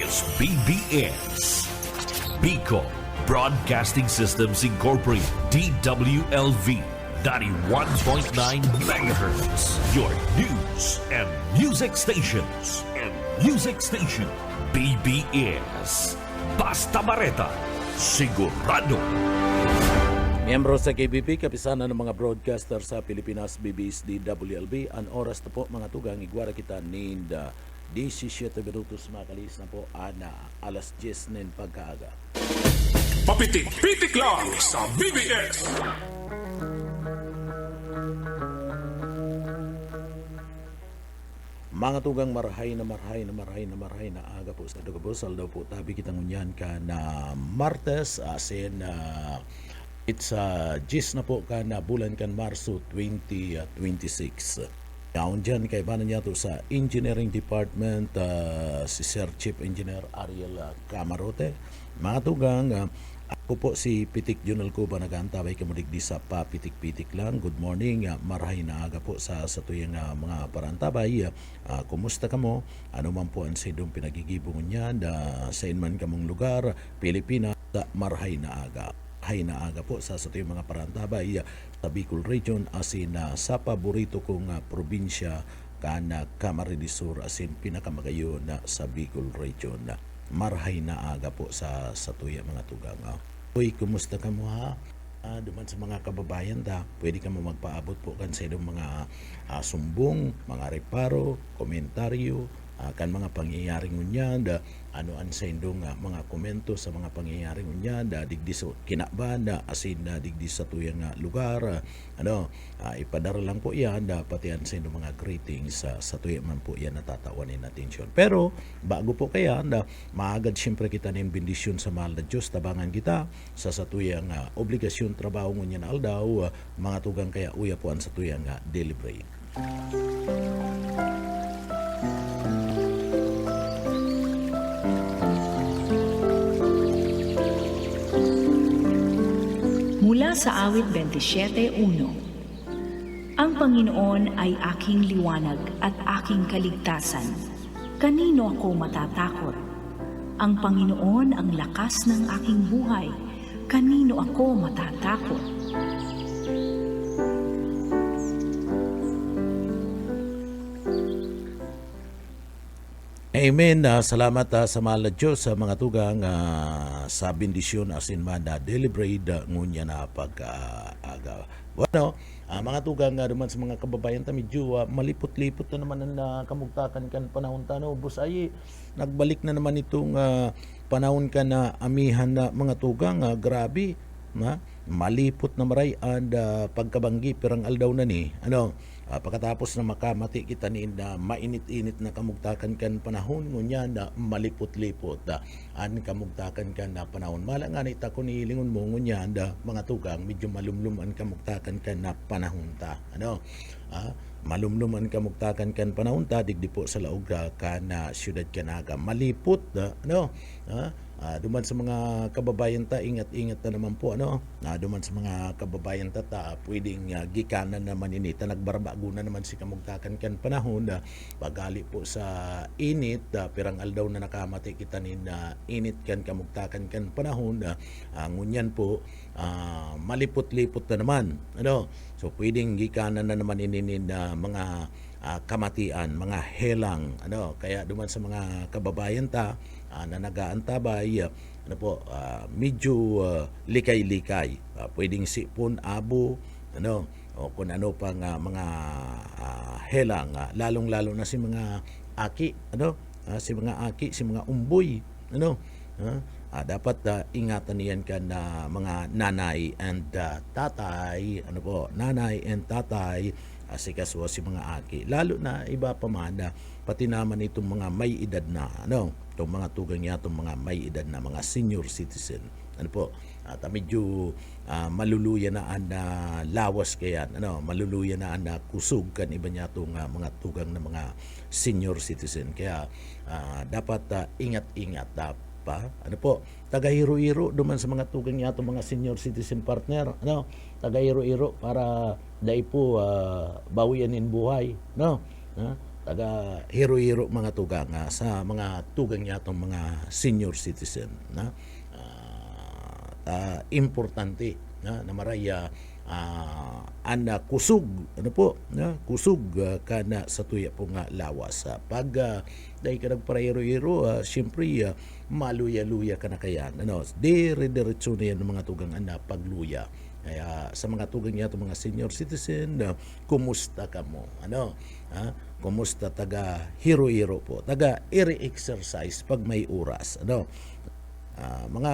is BBS, Bico Broadcasting Systems Incorporated, DWLV, 91.9 megahertz, your news and music stations. BBS, Basta Bareta, sigurado. Miyembro sa KBP, kapisanan ng mga broadcaster sa Pilipinas, BBS, DWLV. Ang oras na po mga tugang, igwara kita ninda 17 minutos makalis na po ana alas 10 nin pagkaaga. Papitik-pitik lang sa BBS. Mga tugang marhay na aga po sa Dugabosal daw po tabi kitang unyan ka na Martes asin it's 10 na po ka na bulan kan Marso 2026. Yaon dyan kay banan niya to sa Engineering Department si Sir Chief Engineer Ariel Camarote. Mga tugang ako po si Pitik Junal Cuba nag-aantabay kamudigdi sa papitik-pitik lang. Good morning, marahay na aga po sa tuyang mga parantabay. Kumusta ka mo? Ano man po ang sidong pinagigibong niyan sa inman kamong lugar, Pilipinas, marahay na aga. Hay na aga po sa tuyang mga parantabay sa Bicol Region asin sa paborito kong probinsya kana Camarines Sur asin pinakamagayo na sa Bicol Region. Marhay na aga po sa tuyang mga tugang. Uy, kumusta ka mo ha? Duman sa mga kababayan pwede ka mo magpaabot po kan sa mga sumbong, mga reparo, komentaryo, kan mga pangyayaring unyan, ano an sa indong mga komento sa mga pangyayaring unyan, digdi sa kinaban, asin digdi sa tuyang lugar, ipadara lang po yan, pati an sa indong mga greetings sa tuyang man po yan natatawanin atensyon. Pero, bago po kaya, maagad siyempre kita ng bendisyon sa mahal na Diyos, tabangan kita sa tuyang obligasyon trabaho ngunyan aldaw, mga tugang kaya uya po an sa tuyang daily break. Mula sa awit 27:1, Ang Panginoon ay aking liwanag at aking kaligtasan. Kanino ako matatakot? Ang Panginoon ang lakas ng aking buhay. Kanino ako matatakot? Amen. Salamat sa mahal na Diyos sa mga tugang sa bendisyon asin man na deliberate ngunya na pag-aga. Bueno, mga tugang duman sa mga kababayan ta medyo malipot-lipot na naman ang kamugtakan kan panahon tano. Busay, nagbalik na naman itong panahon ka na amihan na mga tugang. Grabe, malipot na maray and pagkabanggi pirang aldaw na ni. Pagkatapos na makamati kita ni na mainit-init na kamugtakan kan panahon ngunya na malipot-lipot an kamugtakan kan na panahon mala nga ita ko ni lingon mo ngunya mga tugang medyo malumlum an kamugtakan kan na panahon ta malumlum an kamugtakan kan panahon ta digdi po sa laog ka na siyudad Canaga malipot duman sa mga kababayan ta ingat-ingat na naman po duman sa mga kababayan ta pwedeng gikanan naman inita nagbarbago na naman si kamugtakan kan panahon pagali po sa init pirang aldaw na nakamati kita ni init kan kamugtakan kan panahon ngunyan po malipot-lipot na naman so pwedeng gikanan na naman inin mga kamatian, mga helang kaya duman sa mga kababayan ta na nag-aantabay medyo likay-likay pwedeng sipon, abo o kung ano pang mga helang lalong-lalo na si mga aki si mga umboy dapat ingatan niyan ka na mga nanay and tatay nanay and tatay asikaswa si mga aki lalo na iba pa man pati naman itong mga may edad na itong mga tugang niya itong mga may edad na mga senior citizen medyo maluluya na ang lawas kaya maluluya na ang kusog kan iba niya itong mga tugang na mga senior citizen kaya dapat ingat-ingat pa taga-hiro-hiro duman sa mga tugang niya itong mga senior citizen partner taga-hiro-hiro para dai po bawian in buhay taga hiro-hiro mga tugang sa mga tugang yatong mga senior citizen na importante na maraya anda kusog ano po kusog kana sa tuya po nga lawas pag dahil ka nagparahiro-hiro siyempre maluya-luya ka na kayan dire-diretso na yan ng mga tugang anda pagluya. Kaya sa mga tugang niya mga senior citizen kumusta ka mo kumusta taga hiro-hiro po taga iri-exercise pag may oras mga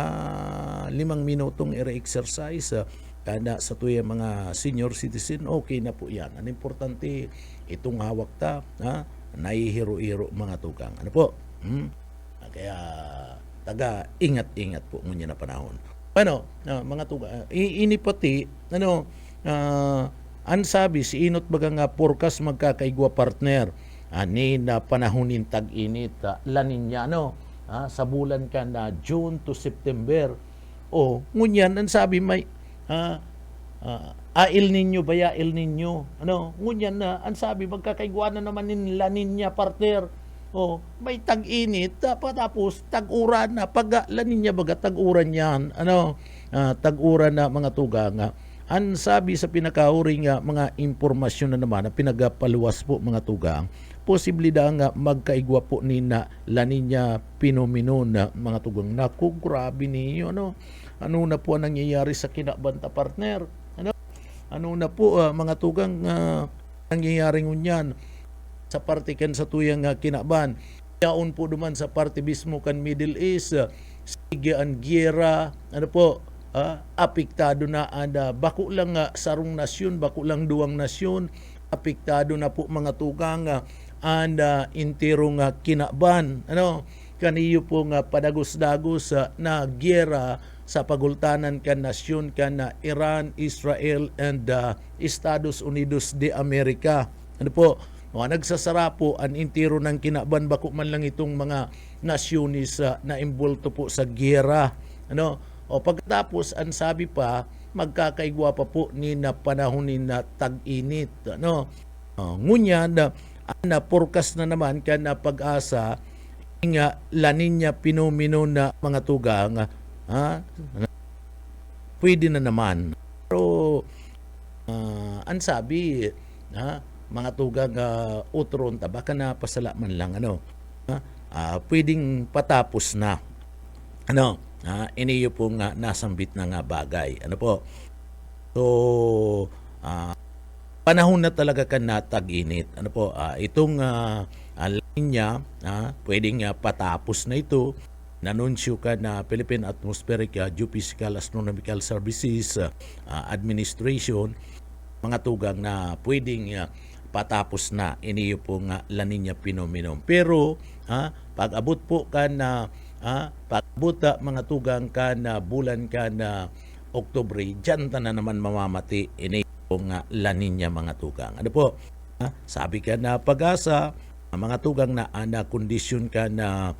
5 minutong iri-exercise kada sa tuya mga senior citizen, okay na po yan. Ang importante, itong hawak ta, naihiro-hiro mga tugang. Ano po? Kaya, taga ingat-ingat po ngunyan na panahon. Mga tugang, ini pati, ang sabi, si Inot baga nga forecast magkakaigwa partner, ani na panahonin tag-init, lanin niya, sa bulan ka na June to September. Ngunyan, ang sabi, may El Nino ba ya El Nino ngunyan na ang sabi magkakaigwa na naman nila ninya partner may tag-init tapos tag-uran na pag lanin niya baga tag-uran yan tag-uran na mga tugang ang sabi sa pinakauring mga impormasyon na naman na pinagapaluwas po mga tugang posibilidad nga magkaigwa po ni na La Nina phenomenon na mga tugang naku grabe niyo ano na po ang nangyayari sa kinabanta partner ano na po mga tugang nangyayari ngunyan sa parte kan sa tuyang kinaban yaon po duman sa parte mismo kan Middle East sige ang giyera apektado na ada bako lang sarong nasyon bako lang duwang nasyon apektado na po mga tugang anda intirong kinaban kaniyo po nga padagos-dagos na giyera sa pagultanan kan nasyon kan Iran, Israel and Estados Unidos de America. Nagsasara po ang intiro ng kinaban bako man lang itong mga nasyonis na imbulto po sa giyera. Pagkatapos ang sabi pa magkakaigwa pa po ni na panahonin na tag-init. Ngunyan na forecast na naman kan na pag-asa nga La Nina phenomenon na mga tugang pwede na naman pero ang sabi mga tugang utron ta baka na pasala man lang pwedeng patapos na iniyo pong nasambit na nga bagay so panahon na talaga kan natag-init itong linya pwedeng patapos na ito nanunsyo ka na Philippine Atmospheric Geophysical Astronomical Services Administration mga tugang na pwedeng patapos na iniyo pong La Nina phenomenon pero pag abot po ka na pag abot mga tugang ka na bulan ka na Oktubre dyan ta na naman mamamati iniyo pong La Nina mga tugang sabi ka na pag-asa mga tugang na kondisyon ka na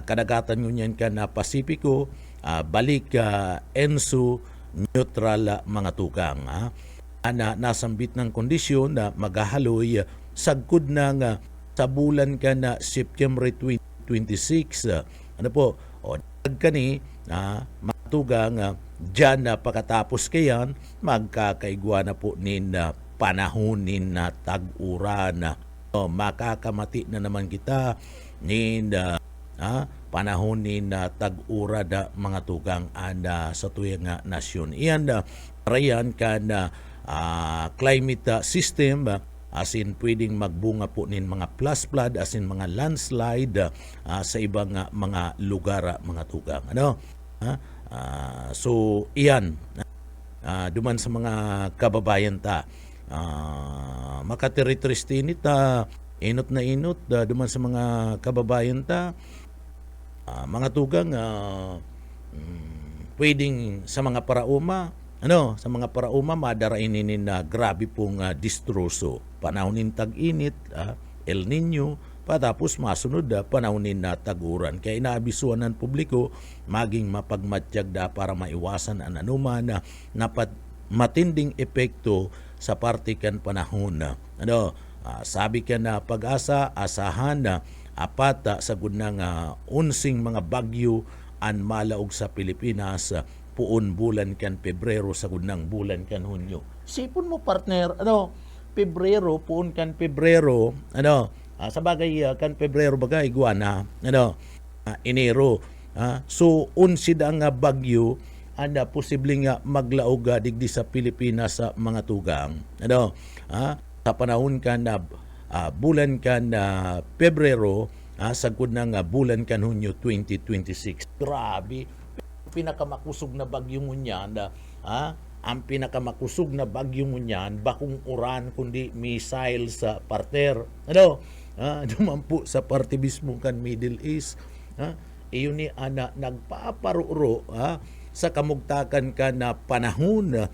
kadagatan ngunyan ka na Pasipiko balik Enso neutral mga tugang nasambit ng kondisyon na maghahaloy sagkod na nga sa bulan ka na September 2026 kani mga tugang dyan na pagkatapos kayan magkakaigwa na po nin panahonin na tag-uran makakamati na naman kita nin panahon ni tag-ura mga tugang sa tuyang nasyon. Iyan rayan ka na climate system as in pwedeng magbunga po nin mga flash flood as in mga landslide sa ibang mga lugar mga tugang. So iyan duman sa mga kababayan ta makatiritristi ta inot na inot duman sa mga kababayan ta mga tugang pwedeng sa mga parauma sa mga parauma madarainin na grabe pong distroso panahonin tag-init El Nino patapos masunod panahonin na taguran kaya inaabisuan ng publiko maging mapagmatiyag para maiwasan ang anuman na matinding epekto sa parte kan panahon sabi ka na pag-asa, asahan na apat sa gunang unsing mga bagyo an malaog sa Pilipinas puon bulan kan Pebrero sa gunang bulan kan Hunyo. Sipon mo partner, Pebrero, puon kan Pebrero, sa bagay kan Pebrero bagay iguana, Enero. So unsid ang bagyo anda posibleng maglaog digdi sa Pilipinas sa mga tugang. Sa panahon kan bulan kan Pebrero, sagud ng bulan kan Hunyo 2026. Grabe, pinakamakusog na bagyo ngunyan, ang pinakamakusog na bagyo ngunyan, bakong uran kundi missile sa partner. Dumampu sa parte mismo kan Middle East. Iyon ni ana nagpaparuro sa kamugtakan ka na panahon,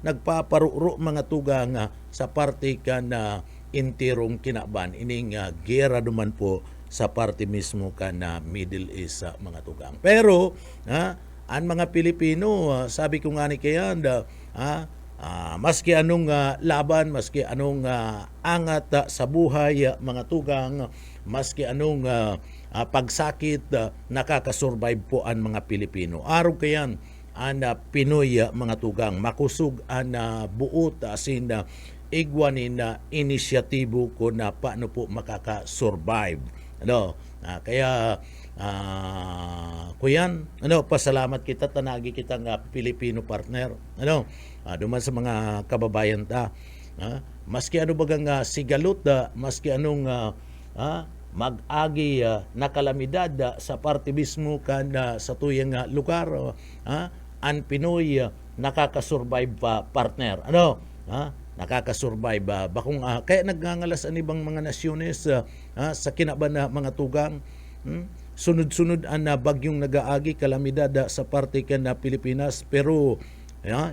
nagpaparuro mga tugang sa parte ka na intirong kinaban. Ining gera duman po sa parte mismo ka na Middle East sa mga tugang. Pero, ang mga Pilipino, sabi ko nga ni kayan, maski anong laban, maski anong angat sa buhay, mga tugang, maski anong pagsakit, nakakasurvive po ang mga Pilipino. Araw kayan, ang Pinoy mga tugang, makusog ang buot asin igwanin na inisyatibo ko na paano po makakasurvive. Kaya kuyan, pasalamat kita, tanagi kita nga Pilipino partner. Duman sa mga kababayan ta. Maski ano bagang sigalot, maski anong mag-agi na kalamidad sa parte mismo kan sa tuyang lugar, ang Pinoy nakakasurvive pa partner. Nakakasurvive bakong kaya nagngangalas ang ibang mga nasyones sa kinaban na mga tugang. Sunod-sunod ang bagyong nagaagi kalamidad sa parte kan na Pilipinas, pero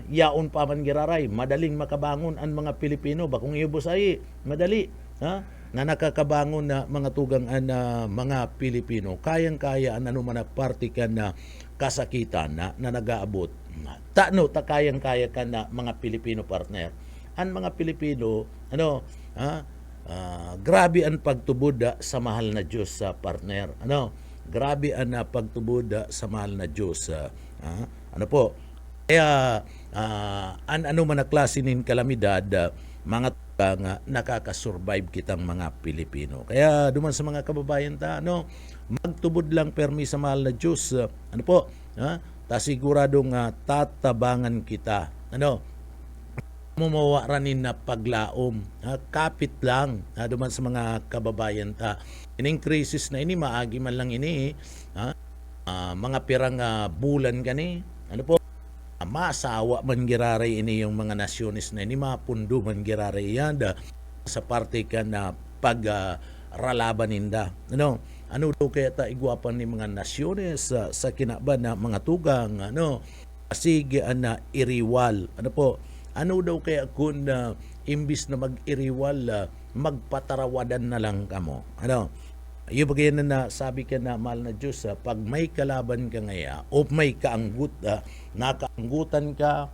yaon pa man giraray, madaling makabangon ang mga Pilipino, bakong ibusay madali na nakakabangon na mga tugang ang mga Pilipino. Kayang-kaya ang anuman na parte kan na kasakitan na nagaabot. Kayang-kaya kan na mga Pilipino partner. Ang mga Pilipino, grabe ang pagtubod sa mahal na Diyos sa partner. Grabe ang pagtubod sa mahal na Diyos. Kaya, ano man na klase nin kalamidad, mga nakakasurvive kitang mga Pilipino. Kaya, duman sa mga kababayan ta, magtubod lang permi sa mahal na Diyos. Siguradong tatabangan kita. Mumawaaranin na paglaom. Kapit lang duman sa mga kababayan ta. Ining krisis na ini, maagi man lang ini, mga pirang bulan gani, masawa man giraray ini yung mga nasyones na ini, mapundo man giraray yan sa parte ka na pagralaban ninda. Ano daw kaya ta igwapan ni mga nasyones sa kinaban na mga tugang, sige na iriwal. Ano daw kaya kung imbis na mag-iriwal, magpatarawadan na lang kamo. Yung bagay na sabi ka na mahal na Diyos, pag may kalaban ka ngaya, o may kaanggut, nakaanggutan ka,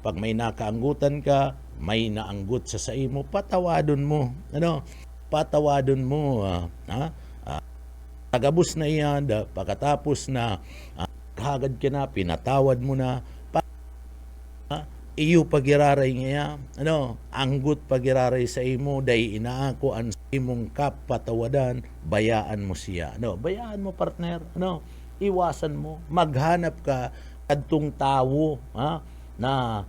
pag may nakaanggutan ka, may naanggut sa imo, patawadon mo. Patawadon mo. Tagabos na iyan, pagkatapos na hagad ka na, pinatawad mo na, iyo pagiraray niya, anggut pagiraray sa imo, day inaako ang imong kapatawadan, bayaan mo siya. Bayaan mo partner, iwasan mo, maghanap ka kadtong tawo, na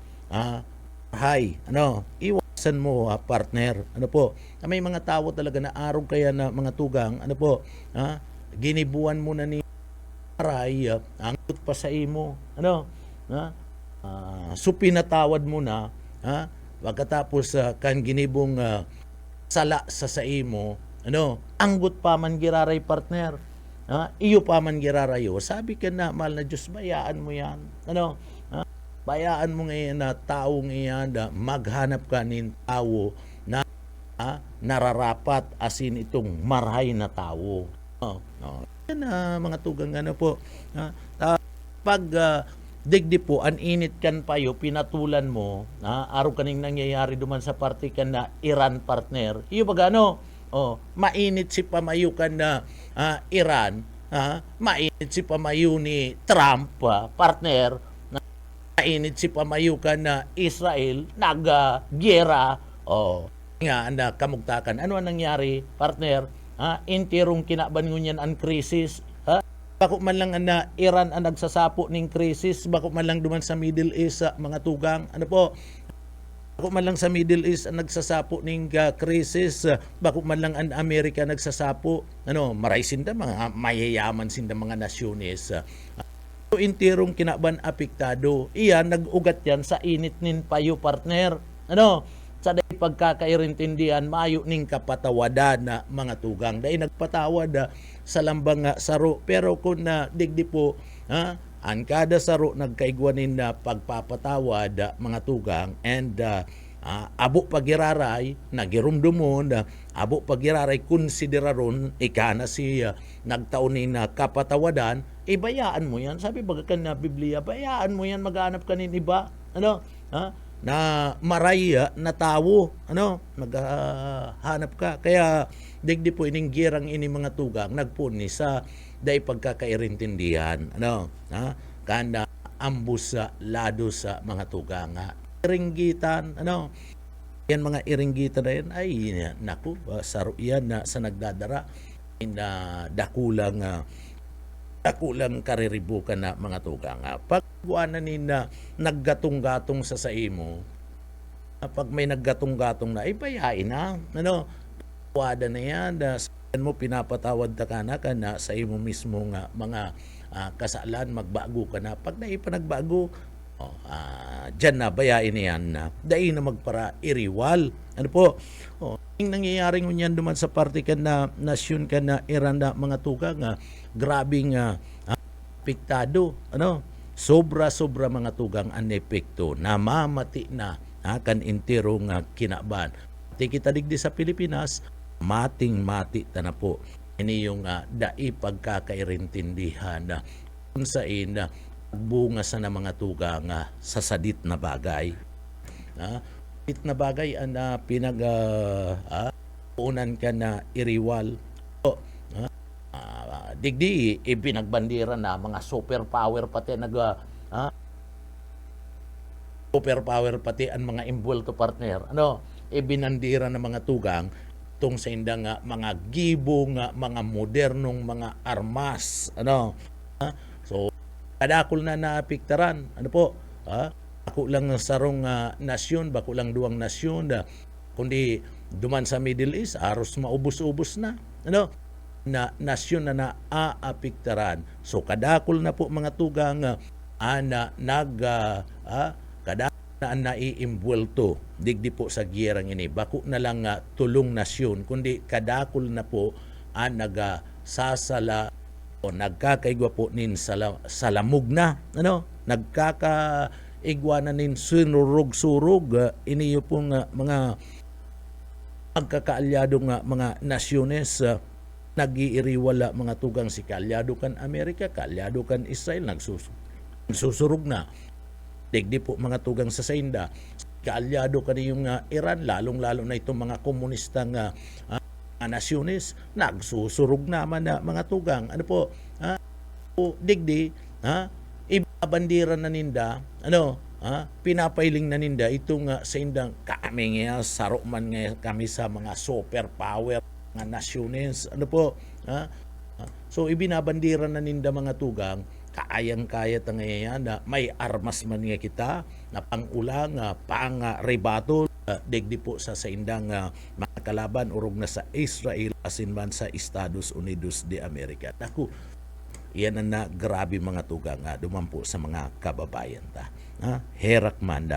iwasan mo partner. May mga tawo talaga na araw kaya na mga tugang, ginibuan mo na ni aray, anggut pa sa imo, so pinatawad mo na, pagkatapos kan ginibong sala sa imo, anggut pa man giraray partner, iyo pa man girarayo, sabi ka na mahal na Diyos, bayaan mo yan, bayaan mo ngayon na taong iyan, maghanap ka ng tao na nararapat asin itong marhay na tao. Yan mga tugang pag digdi po, an init kan payo, pinatulan mo, araw kaning nangyayari duman sa party kan na Iran partner. Iyo baga mainit si pamayo kan na Iran, mainit si pamayo ni Trump, partner, mainit si pamayo kan na Israel, nag-gera, nga na kamugtakan. Ano ang nangyari, partner? Intirong kinaban ngunyan ang krisis. Bako man lang na Iran ang nagsasapo ning krisis, bako man lang duman sa Middle East mga tugang. Ano po? Bako man lang sa Middle East ang nagsasapo ning krisis, bako man lang ang Amerika nagsasapo. Maray sinda mga mayayaman sinda mga nasyones. Intirong kinaban apektado. Iyan nag-ugat yan sa init nin payo, partner. Sa day pagkakairintindihan, maayo ning kapatawadan na mga tugang. Day nagpatawad sa lambang saro. Pero kung digdi po, ang kada saro nagkaigwanin na pagpapatawad mga tugang and abo pagiraray, nagirumdumon, abo pagiraray, konsideraron, ikana si nagtaunin na kapatawadan, bayaan mo yan. Sabi baga kan na Biblia, bayaan mo yan, maghanap ka nin iba. Na maraya na tawo, naghanap ka. Kaya digdi po ining girang ini mga tugang nagpuni sa day pagkakairintindihan, kanda ambus sa lado sa mga tugang. Iringgitan, yan mga iringgitan na yan, ay naku, saro yan na sa nagdadara na dakulang kariribukan na mga tugang. Pagbuanan na naggatong-gatong sa saimo, pag may naggatong-gatong na, bayain na. Wada na yan, mo pinapatawad ka na sa imo mismo nga mga kasalan, magbago ka na. Pag nagbago, dyan na, bayain na yan na. Dahil na magpara iriwal. Ano po? Yung nangyayari ngunyan duman sa parte ka na nasyon ka na Iran na mga tugang, grabing apektado. Sobra-sobra mga tugang ang epekto. Namamati na kan intirong kinaban. Kita digdi sa Pilipinas, mating-mati ta na po. Ini yung dai pagkakairintindihan kung saan bunga sa na mga tugang sa sadit na bagay. Sadit na bagay ang unan ka na iriwal. Digdi ipinagbandira na mga superpower pati superpower pati ang mga imbuelto partner. Ibinandira ng mga tugang tong sa indang mga gibo mga modernong mga armas. So kadakol na naapektaran. Ako lang sarong nasyon, bako lang duwang nasyon, kundi duman sa Middle East, aros maubos-ubos na. Na nasyon na naapektaran. So kadakol na po mga tugang kadakol na naiimbwelto digdi po sa giyerang ini. Bako na lang tulong nasyon, kundi kadakol na po nagasasala o nagkakaigwa po nin salamog na. Nagkakaigwa na nin sunurog-surog. Iniyo pong mga magkakaalyadong mga nasyones, nag-iiriwala mga tugang si kaalyado kan Amerika, kaalyado kan Israel, nagsusurog na. Digdi po mga tugang sa Sainda, kaalyado ka yung Iran, lalong-lalo na itong mga komunistang nasyones, nagsusurog naman na mga tugang. Digdi, ibabandira na ninda, pinapailing na ninda itong sa indang kami nga, saro man nga kami sa mga superpower nga nasyones. So ibinabandira na ninda mga tugang, kaayang-kaya ngayon na may armas man nga kita na pangulang, pang-rebato, digdi po sa indang mga kalaban urog na sa Israel asin man sa Estados Unidos de America. Naku, yan na grabe mga tugang dumampo sa mga kababayan ta. Herak man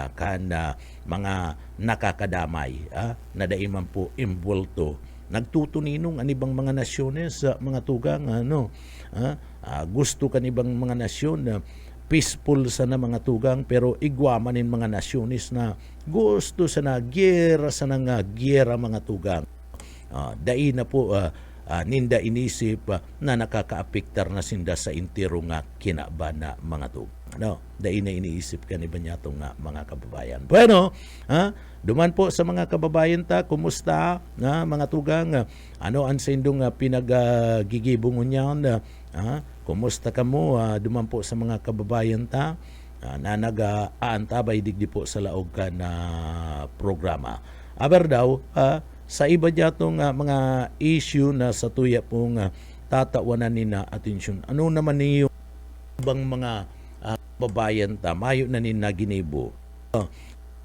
mga nakakadamay na daiman po imbulto. Nagtutuninong anibang mga nasyones sa mga tugang gusto kanibang mga nasyon peaceful sa na mga tugang, pero igwamanin mga nasyonis na gusto sa na giyera mga tugang. Dai na po ninda inisip na nakakaapektar na sinda sa intiro nga kinabana mga tug. No, dai na iniisip ka ni banyatong nga mga kababayan. Bueno, duman po sa mga kababayan ta, kumusta na mga tugang? Ano ang sindong pinagigibungon niyan? Kumusta ka mo? Duman po sa mga kababayan ta na nag-aantabay digdi po sa laog ka na programa. Aber daw, sa iba dyatong mga issue na sa tuya pong tatawanan nina atensyon. Ano naman niyo bang mga babayan ta, mayo na nina ginibo?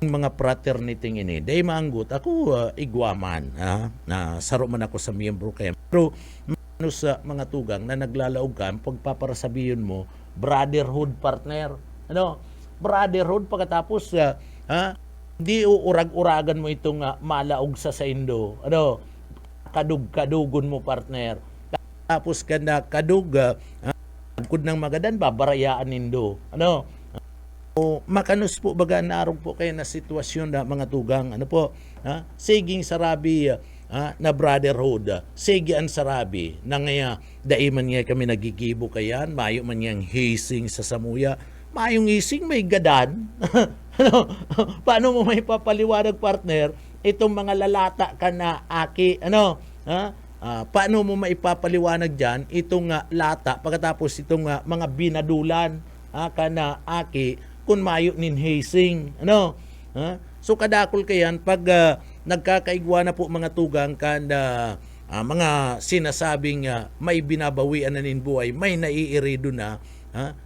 Mga fraternity ini, day maanggot ako igwaman, na saro man ako sa miyembro kaya. Pero ano sa mga tugang na naglalaog ka, pagpaparasabihin mo, brotherhood partner. Ano? Brotherhood pagkatapos di uurag-uragan mo itong malaog sa indo. Ano? Kadug-kadugon mo partner. Tapos ka na kadug kud ng magadan babarayaan nindo. Ano? O makanos po baga narog po kayo na sitwasyon na mga tugang. Ano po? Siging sarabi na brotherhood. Sige ang sarabi na ngaya daiman niya kami nagigibo kayan, mayo man niyang hising sa samuya. Mayong ising may gadan. Ano? Paano mo may papaliwanag partner itong mga lalata ka na aki? Ano? Paano mo maipapaliwanag dyan itong lata pagkatapos itong mga binadulan ka na aki kung mayo nin hasing? Ano? So kadakol kayan pag nagkakaigwa na po mga tugang kan mga sinasabing may binabawian na nin buhay, may naiirido na,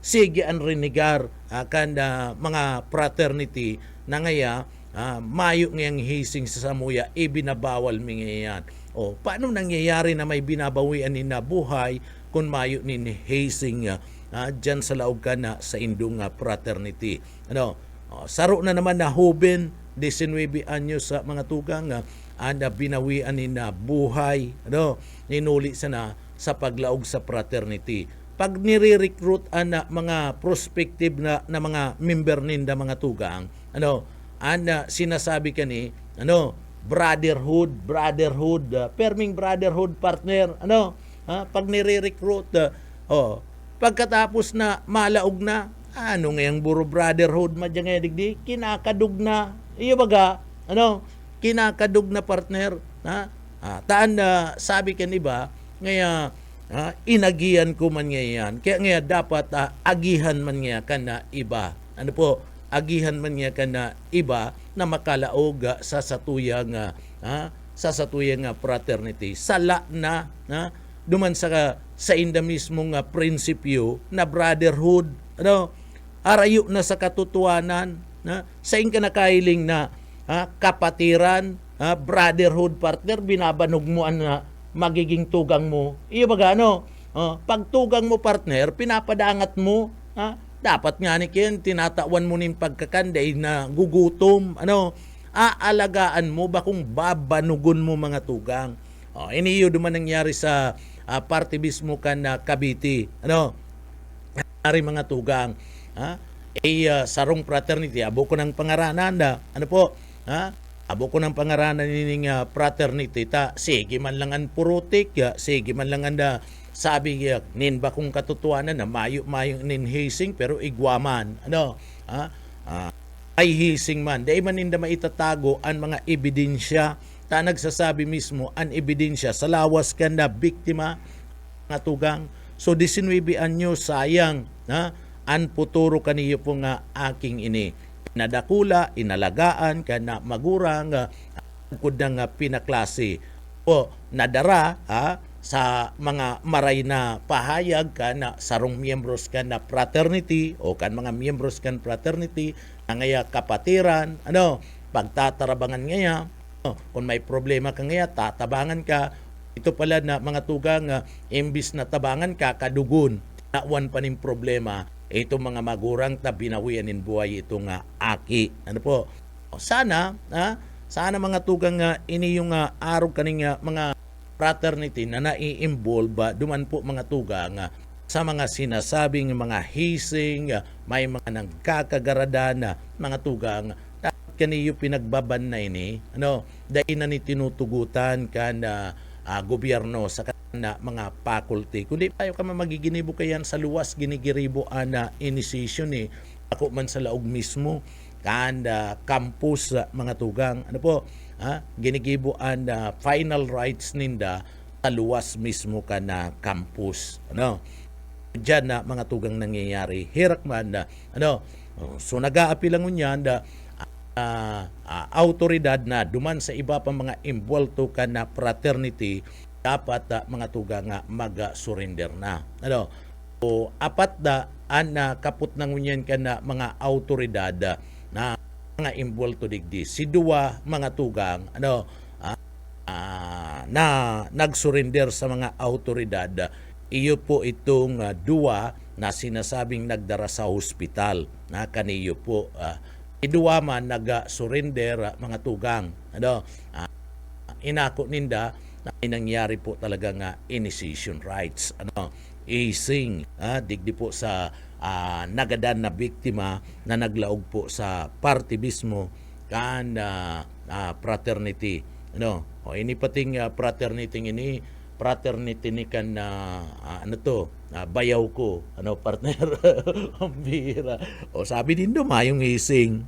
sige ang rinigar kan mga fraternity na ngaya mayo ngayang hising sa samuya ibinabawal mi ngayan. O paano nangyayari na may binabawian ni na buhay kung mayo ni hising dyan sa laog ka na sa indong fraternity? Ano? Saro na naman na huben 19 anyos sa mga tugang anda binawian ni na buhay, ano, ninuli sana sa paglaog sa fraternity. Pag nire-recruit mga prospective na mga member ninda mga tugang, ano, sinasabi kani, ano, brotherhood, perming brotherhood partner, ano, pag nire-recruit, pagkatapos na malaog na, ano ngayang buro brotherhood madyang digdi, kinakadug na, iyo baga, ano, kinakadug na partner, taan na sabi kan iba, ngaya, inagihan ko man ngayon. Kaya nga dapat agihan man nga ka na iba. Ano po? Agihan man nga ka na iba na makalaog sa satuyang fraternity. Sala na duman sa inda mismong prinsipyo na brotherhood. Ano? Arayo na sa katutuanan. Sa inka nakailing na kapatiran, brotherhood partner, binabanog mo magiging tugang mo. Iyo baga, ano? Pag tugang mo partner, pinapadangat mo. Dapat nga ni Ken, tinatawan mo nin pagkakanday na gugutom. Ano? Aalagaan mo ba kung babanugon mo mga tugang? Iniyo duman nangyari sa partibismo kan na Cavite. Ano? Nangyari mga tugang. Sarong fraternity, abo ko ng pangaranan na. Ano po? Abo ko ng pangaranan nining fraternity sige man lang ang purutik, sige man lang ang sabi nin ba kung katutuanan na mayo nin hising pero igwaman, ano, ay hising man, dahil man ninda maitatago ang mga ebidensya, nagsasabi mismo ang ebidensya sa lawas ka na biktima nga tugang. So 19 anyo sayang, an puturo kaniyo po nga aking ini. Nadakula, inalagaan, kana magurang, kud ng pinaklase o nadara sa mga maray na pahayag kana sarong miyembros kan na fraternity o kan mga miyembros kan fraternity na ngaya kapatiran, ano, pagtatarabangan ngaya, kung may problema ka ngaya, tatabangan ka. Ito pala na mga tugang, imbis na tabangan ka, kadugun, nawan pa ning problema. Ito mga magurang binawian in buhay itong aki. Ano po? Sana mga tugang ini yung araw kaning mga fraternity na nai-involve duman po mga tugang sa mga sinasabing mga hising, may mga nagkakagarada na mga tugang. Dapat kaniyo pinagbaban na ini. Ano? Dahil na ni tinutugutan kan gobyerno sa na mga faculty. Kundi tayo ka magiginibo kayan sa luwas ginigiribo na initiation ako man sa laog mismo kanda campus mga tugang ano po ginigiboan final rights ninda sa luwas mismo ka na campus ano diyan na mga tugang nangyayari hirak man so nag-aapi lang unyan autoridad na duman sa iba pa mga involved ka na fraternity dapat mga tugang mag-surrender na. Ano? So, apat kaput ng unyan ka na mga autoridad na mga involved to digdi. Si dua mga tugang na nag-surrender sa mga autoridad. Iyo po itong dua na sinasabing nagdara sa hospital na kaniyo po. Idua man nag-surrender mga tugang. Inako ninda na nangyari po talaga initiation rights ising digdi po sa nagadan na biktima na naglaog po sa party mismo kan fraternity ini pating fraternity ni kan bayaw ko partner ang bira sabi din do mayong ising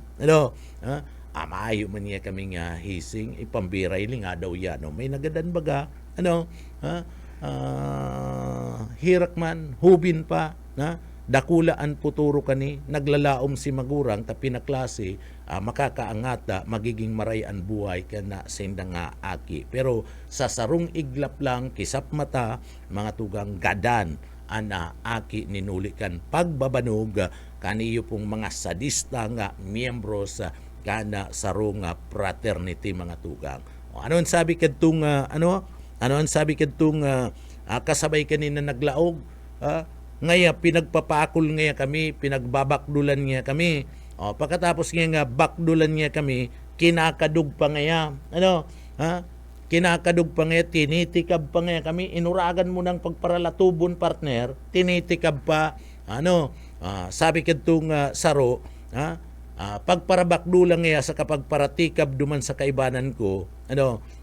maayo man niya kaming hising ipambiray li nga daw yan may nagadan baga hirak man hubin pa dakulaan puturo kani naglalaom si magurang tapi na klase makakaangata magiging marayan buhay kana senda nga aki pero sa sarong iglap lang kisap mata mga tugang gadan aki ninulikan pagbabanog kaniyo pong mga sadista nga miyembro sa kana sarong fraternity mga tugang. Ano ang sabi kadtong kasabay kanina naglaog ngaya pinagpapakol ngaya kami pinagbabakdulan ngaya kami pagkatapos nga bakdulan ngaya kami kinakadug pa ngaya kinakadug pa ngaya tinitikab pa ngaya kami inuragan mo ng pagparalatubon partner tinitikab pa sabi kadtong saro pagparabakdulang ngaya sa kapagparatikab duman sa kaibanan ko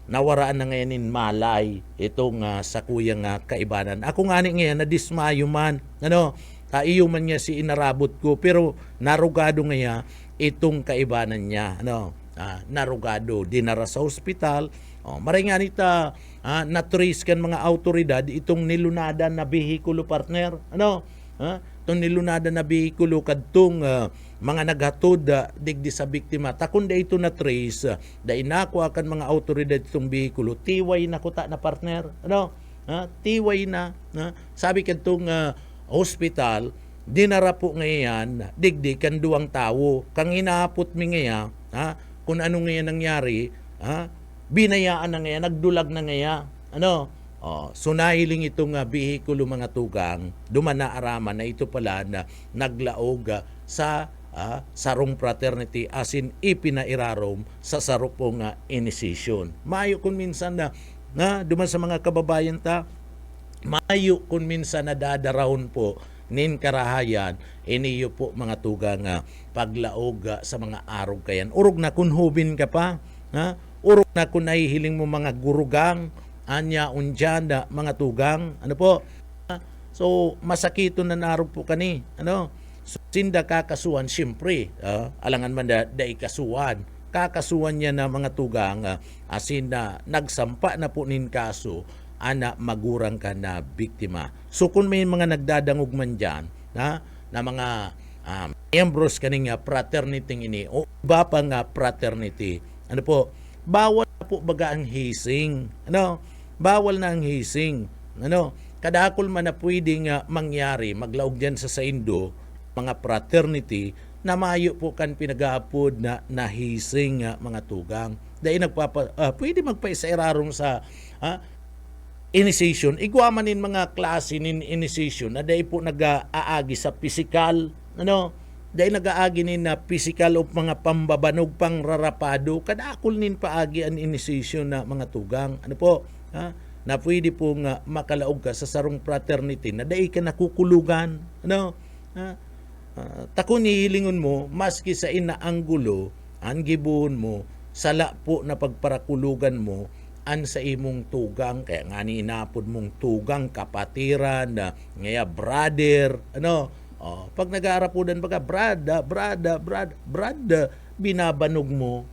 nawaraan na ngayon malay itong sa kuyang kaibanan ako nga ngayon nadismayo man iyo man niya si inarabot ko pero narugado ngaya itong kaibanan niya narugado dinara sa ospital maray nga nita na-trace kan mga autoridad itong nilunada na bihikulo partner itong nilunada na bihikulo kadtong mga naghatod digdi sa biktima takon da ito na trace da inako akan mga autoridad itong bihikulo tiway na kuta na partner tiway na sabi kadtong hospital dinara po ngayon digdi kan duwang tawo kang inaapot mi ngaya kung ano ngayon nangyari binayaan na ngayon nagdulag na ngayon so nahiling itong bihikulo mga tugang duman na araman na ito pala na naglaog sa sarong fraternity asin ipinairarom sa sarupong initiation. Maayo kung minsan na duman sa mga kababayan maayo kung minsan na dadarahon po nin karahayan iniyo po mga tugang paglaog sa mga arog kayan. Urog na kung hubin ka pa urog na kung nahihiling mo mga gurugang anya unjan mga tugang so masakito na narog po kani so, sinda kakasuhan siyempre alangan man da ikasuhan kakasuhan niya na mga tugang asin na nagsampa na po nin kaso ana magurang ka na biktima so kung may mga nagdadangog man dyan na mga membros kaning fraternity ini o iba pa fraternity bawal na po baga ang hising bawal na ang hising kadakol man na pwedeng mangyari maglaog dyan sa Indo mga fraternity na mayo po kan pinag-aapod na nahising mga tugang dahil pwede magpaisairarong sa initiation igwamanin mga klase nin initiation na dahil po nag-aagi sa physical dahil nag-aagi nin na physical o mga pambabanog pang rarapado kadakol nin paagi ang initiation na mga tugang na pwede po makalaog ka sa sarong fraternity na dahil ka nakukulugan takon nihilingon mo maski sa inaanggulo ang gibuon mo sala po na pagparakulugan mo an sa imong tugang kaya nga ni inapod mong tugang kapatiran na ngaya brother pag nag-aarapudan baga brad binabanog mo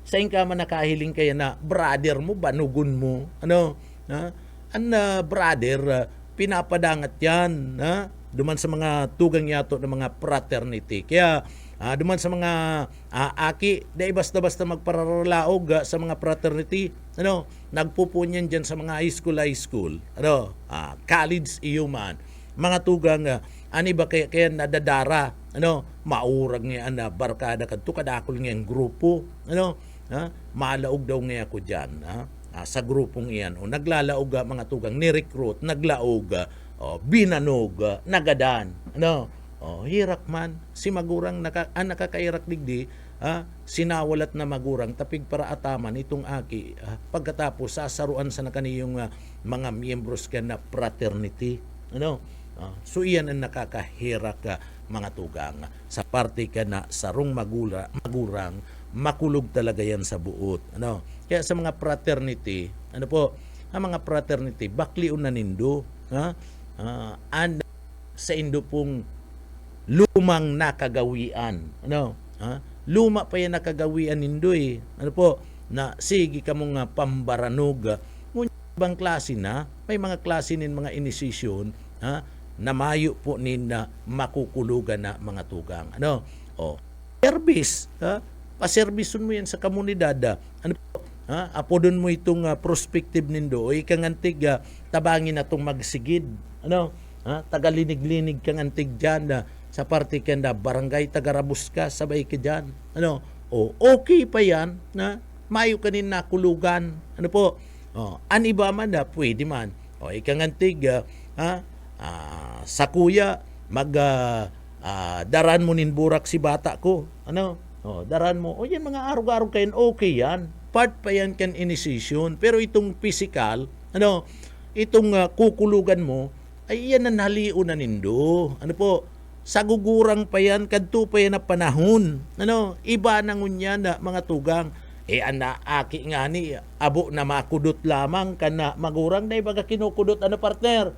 sa ka man nakahiling kaya na brother mo banugon mo brother pinapadangat yan duman sa mga tugang yato ng mga fraternity kaya duman sa mga aki, dahil basta-basta magpararalaog sa mga fraternity, nagpupunyan dyan sa mga high school, college iyo man. Mga tugang, ani ba kaya nadadara, maurag nga barkada kadto kadakol nga ang grupo, malaog daw nga ako dyan, sa grupong iyan, naglalaog mga tugang, ni-recruit, naglaog, binanog, nagadan, hirak man si magurang nakakairak digdi sinawalat na magurang tapig para ataman itong aki pagkatapos sasaruan sa kaniyong mga miyembros ka na fraternity so iyan ang nakakahirak mga tugang sa parte ka na sarong magurang makulog talaga yan sa buot kaya sa mga fraternity ang mga fraternity bakliun na nindo and sa indo pong lumang nakagawian. Luma pa yan nakagawian nindoy. Na sige ka mong pambaranog. Ngunit ibang klase na, may mga klase nin mga inisisyon, na mayo po nin na makukulugan na mga tugang. Service, paservisun mo yan sa komunidad. Apodon mo itong prospective nindo, kang antig tabangin na itong magsigid. Tagalinig-linig kang antig dyan, sa parte kanda barangay Tagarabus ka sabay ka diyan okay pa yan na mayo kanin nakulugan ani ba man pwede man ikang antig sa kuya mag daran mo nin burak si bata ko daran mo yan mga arog-arog kayo okay yan part pa yan kan initiation pero itong physical itong kukulugan mo ay yan ang haliun na nindo sa gugurang pa yan, kadto pa yan na panahon. Iba na ngunyan na mga tugang. Aki nga ni, abo na makudot lamang ka na magurang, dahil baga kinukudot, partner?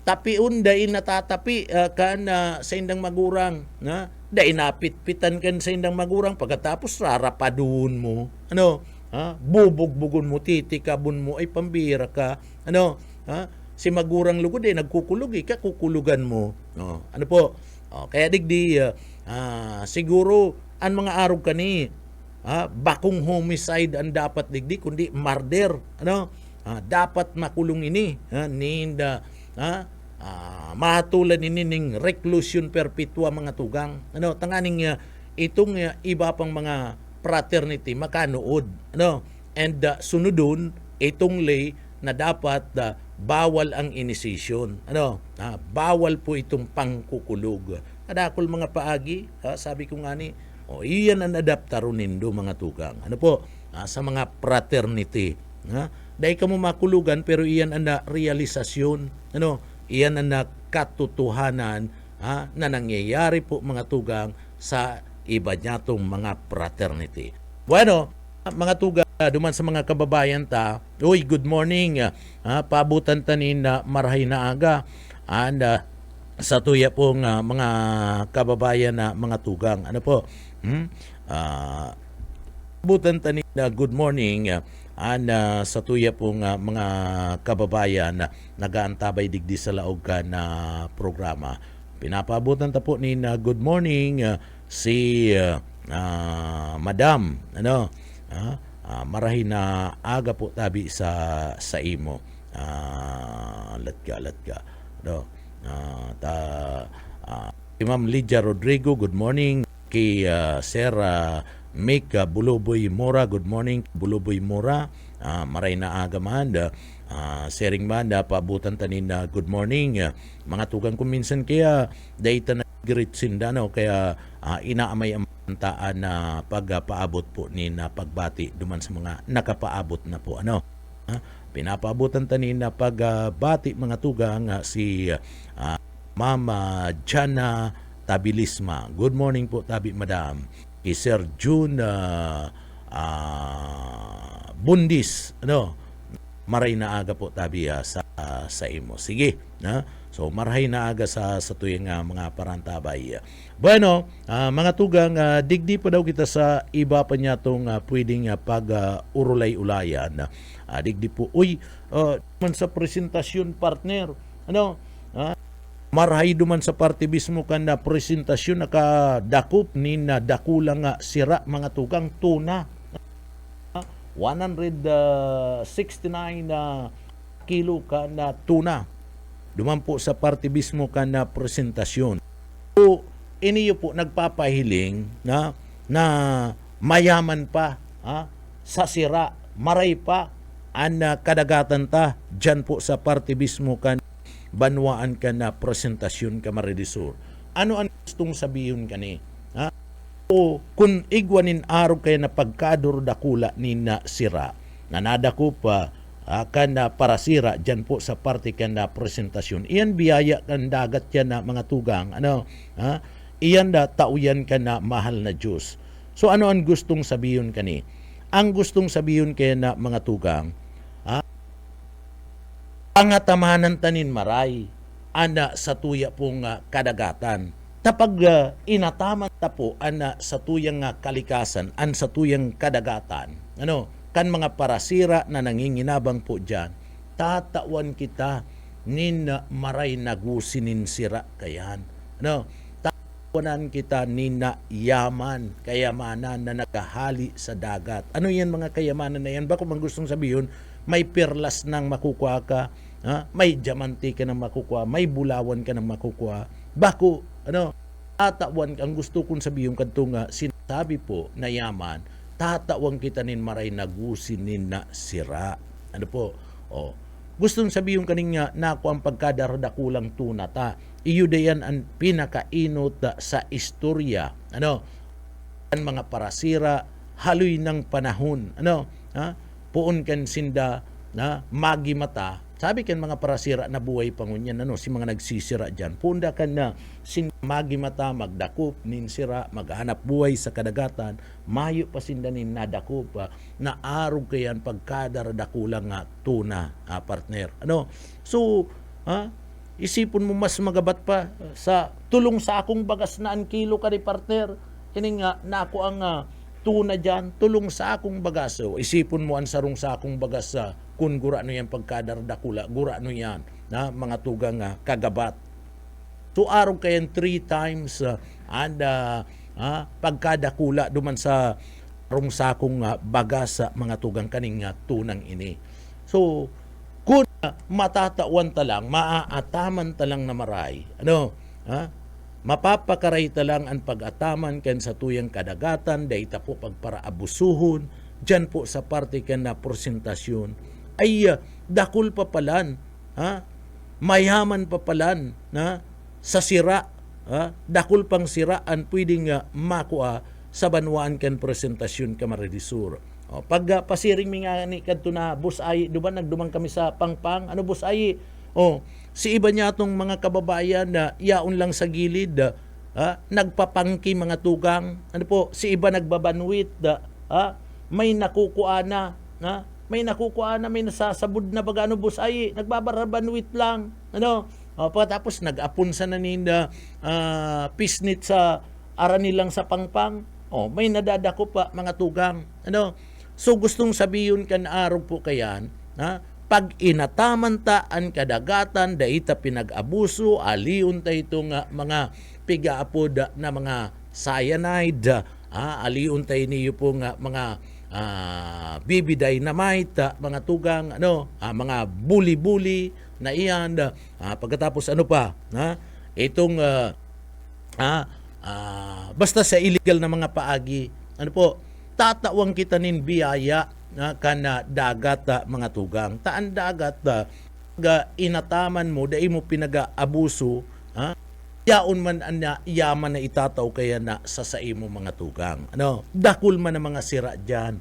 Tapiun, dahil natatapi ka na sa indang magurang. Dahil napitpitan ka sa indang magurang, pagkatapos rarapadun mo. Bubog-bugon mo, titikabon mo, ay pambira ka. Si magurang lugod nagkukulog kakukulugan mo kaya digdi siguro ang mga arog kani bakong homicide ang dapat digdi kundi murder dapat makulong ini ninda mahatulan ini ning reclusion perpetua mga tugang tanganing itong iba pang mga fraternity makanood and sunodon itong lay na dapat bawal ang initiation. Bawal po itong pangkukulog. Kadakol mga paagi, sabi ko nga ni, iyan ang adaptaro nindo mga tugang. Sa mga fraternity. Dahil ka mo makulugan, pero iyan ang realisasyon. Iyan ang katotohanan na nangyayari po mga tugang sa iba niyatong mga fraternity. Bueno, mga tugang, duman sa mga kababayan ta, good morning, paabutan tanin na marahay na aga, and sa tuya pong mga kababayan na mga tugang, paabutan tanin na good morning, and sa tuya pong mga kababayan na nagaantabay digdi sa laog ka na programa. Pinapaabutan ta po ni good morning si Madam, marahin na aga po tabi sa imo latga si Ma'am Lydia Rodrigo, good morning. Kay Sir Mick Buluboy Mora, good morning Buluboy Mora, maray na aga man sharing man paabutan tanin good morning mga tugang ko minsan kaya data na great sindano kaya inaamay ang taan na pagpaabot po ni na pagbati duman sa mga nakapaabot na po pinapaabutan tanin na pagbati mga tugang si Mama Jana Tabilisma. Good morning po tabi madam. Sir June bundis, ano, maray na aga po tabi sa imo. Sige, na? So marhay na aga sa tuyang mga parantabay. Bueno, mga tugang, digdi pa daw kita sa iba pa niya tong pwedeng urulay-ulayan. Digdi po, man sa presentasyon partner, ano, marhay duman sa parte mismo kan na presentasyon nakadakop ni na dakulang sira mga tugang tuna. 169 kilo ka na tuna. Duman po sa parte mismo ka na presentasyon. So, iniyo po nagpapahiling na mayaman pa sa sira, maray pa ang kadagatan ta dyan po sa parte mismo ka banwaan ka na presentasyon ka maridisur. Ano ang gustong sabihin ka ni? O kung igwanin araw kayo na pagkadur dakula ni na sira, nanadako pa kan na parasira dyan po sa parte kan na presentasyon. Iyan biyaya kan dagat yan na mga tugang. Ano? Iyan da tauyan ka na mahal na Diyos. So ano ang gustong sabihin ka ni? Ang gustong sabihin kaya na mga tugang, pangatamanan tanin maray ana sa tuya pong kadagatan. Tapag inataman ta po ana sa tuyang kalikasan, an sa tuyang kadagatan, ano, kan mga parasira na nanginginabang po dyan, tatawan kita nin maray nagusinin sira kayan. Ano, tawanan kita nin yaman, kayamanan na nagahali sa dagat. Ano yan mga kayamanan na yan? Bako mang gustong sabihin, may perlas nang makukuha ka, may diamante ka nang makukuha, may bulawan ka nang makukuha. Bako, ano, tatawan, ang gusto kong sabihin kanto nga, sinasabi po na yaman, tatawan kita nin maray nagusinin na sira. Ano po? Gustong sabihin kaning na ako ang pagkadaradakulang tuna ta. Iyo dayan ang pinakainot sa istorya. Ano? Ang mga parasira, haloy ng panahon. Ano? Puon kan sinda na magimata. Sabi kan mga parasira na buhay pangunyan, ano, si mga nagsisira dyan. Punda kan na magimata, magdakop, ninsira, maghanap buhay sa kadagatan, mayo pa sindanin nadakop, na arog kayan pagkadaradakulang tuna, partner. Ano? So, isipon mo mas magabat pa sa tulong sa akong bagas na an kilo ka ni partner. Kini nga, na ako ang tuna dyan, tulong sa akong bagas. So, isipon mo ang sarong sa akong bagas kung gura no yan pagkadardakula, gura no yan na mga tugang kagabat. So araw kayan 3 times pagkadakula duman sa rong sakong bagas sa mga tugang kaning tunang ini. So kung matatawan ta lang, maaataman ta lang na maray, ano, mapapakaray ta lang ang pag-ataman ken sa tuyang kadagatan, dahita po pagparaabusuhon, dyan po sa parte ken na presentasyon, ay dakul pa palan, mayaman pa palan na sa sira, dakul pang siraan pwedeng makuha sa banwaan kan presentasyon ka maridisur. Pag pasiring mi nga ni kadto na busay, duba nagdumang kami sa pangpang, ano busay? Si iba niya tong mga kababayan na yaon lang sa gilid, nagpapangki mga tugang, ano po, si iba nagbabanwit, may nakukuha na, may nakukuha na, may nasasabod na baga, ano busay, nagbabarabanwit lang, ano, pagkatapos nag-apon sa naninda pisnit sa ara nilang sa pangpang, may nadadako pa mga tugang, ano. So gustong sabihin kan araw po kayan, pag inataman ta ang kadagatan, daita pinag-abuso, aliun ta itong mga pigaapod na mga cyanide, aliun ta niyo po mga BB dynamite, mga tugang, ano, mga buli-buli na iyan, pagkatapos ano pa, itong basta sa illegal na mga paagi, ano po, tatawang kita nin biyaya kana dagat, mga tugang. Taan dagat, inataman mo, dahil mo pinag-abuso, yaon man na yaman na itataw kaya na sa mo mga tugang. Ano, dakul man ang mga sira dyan,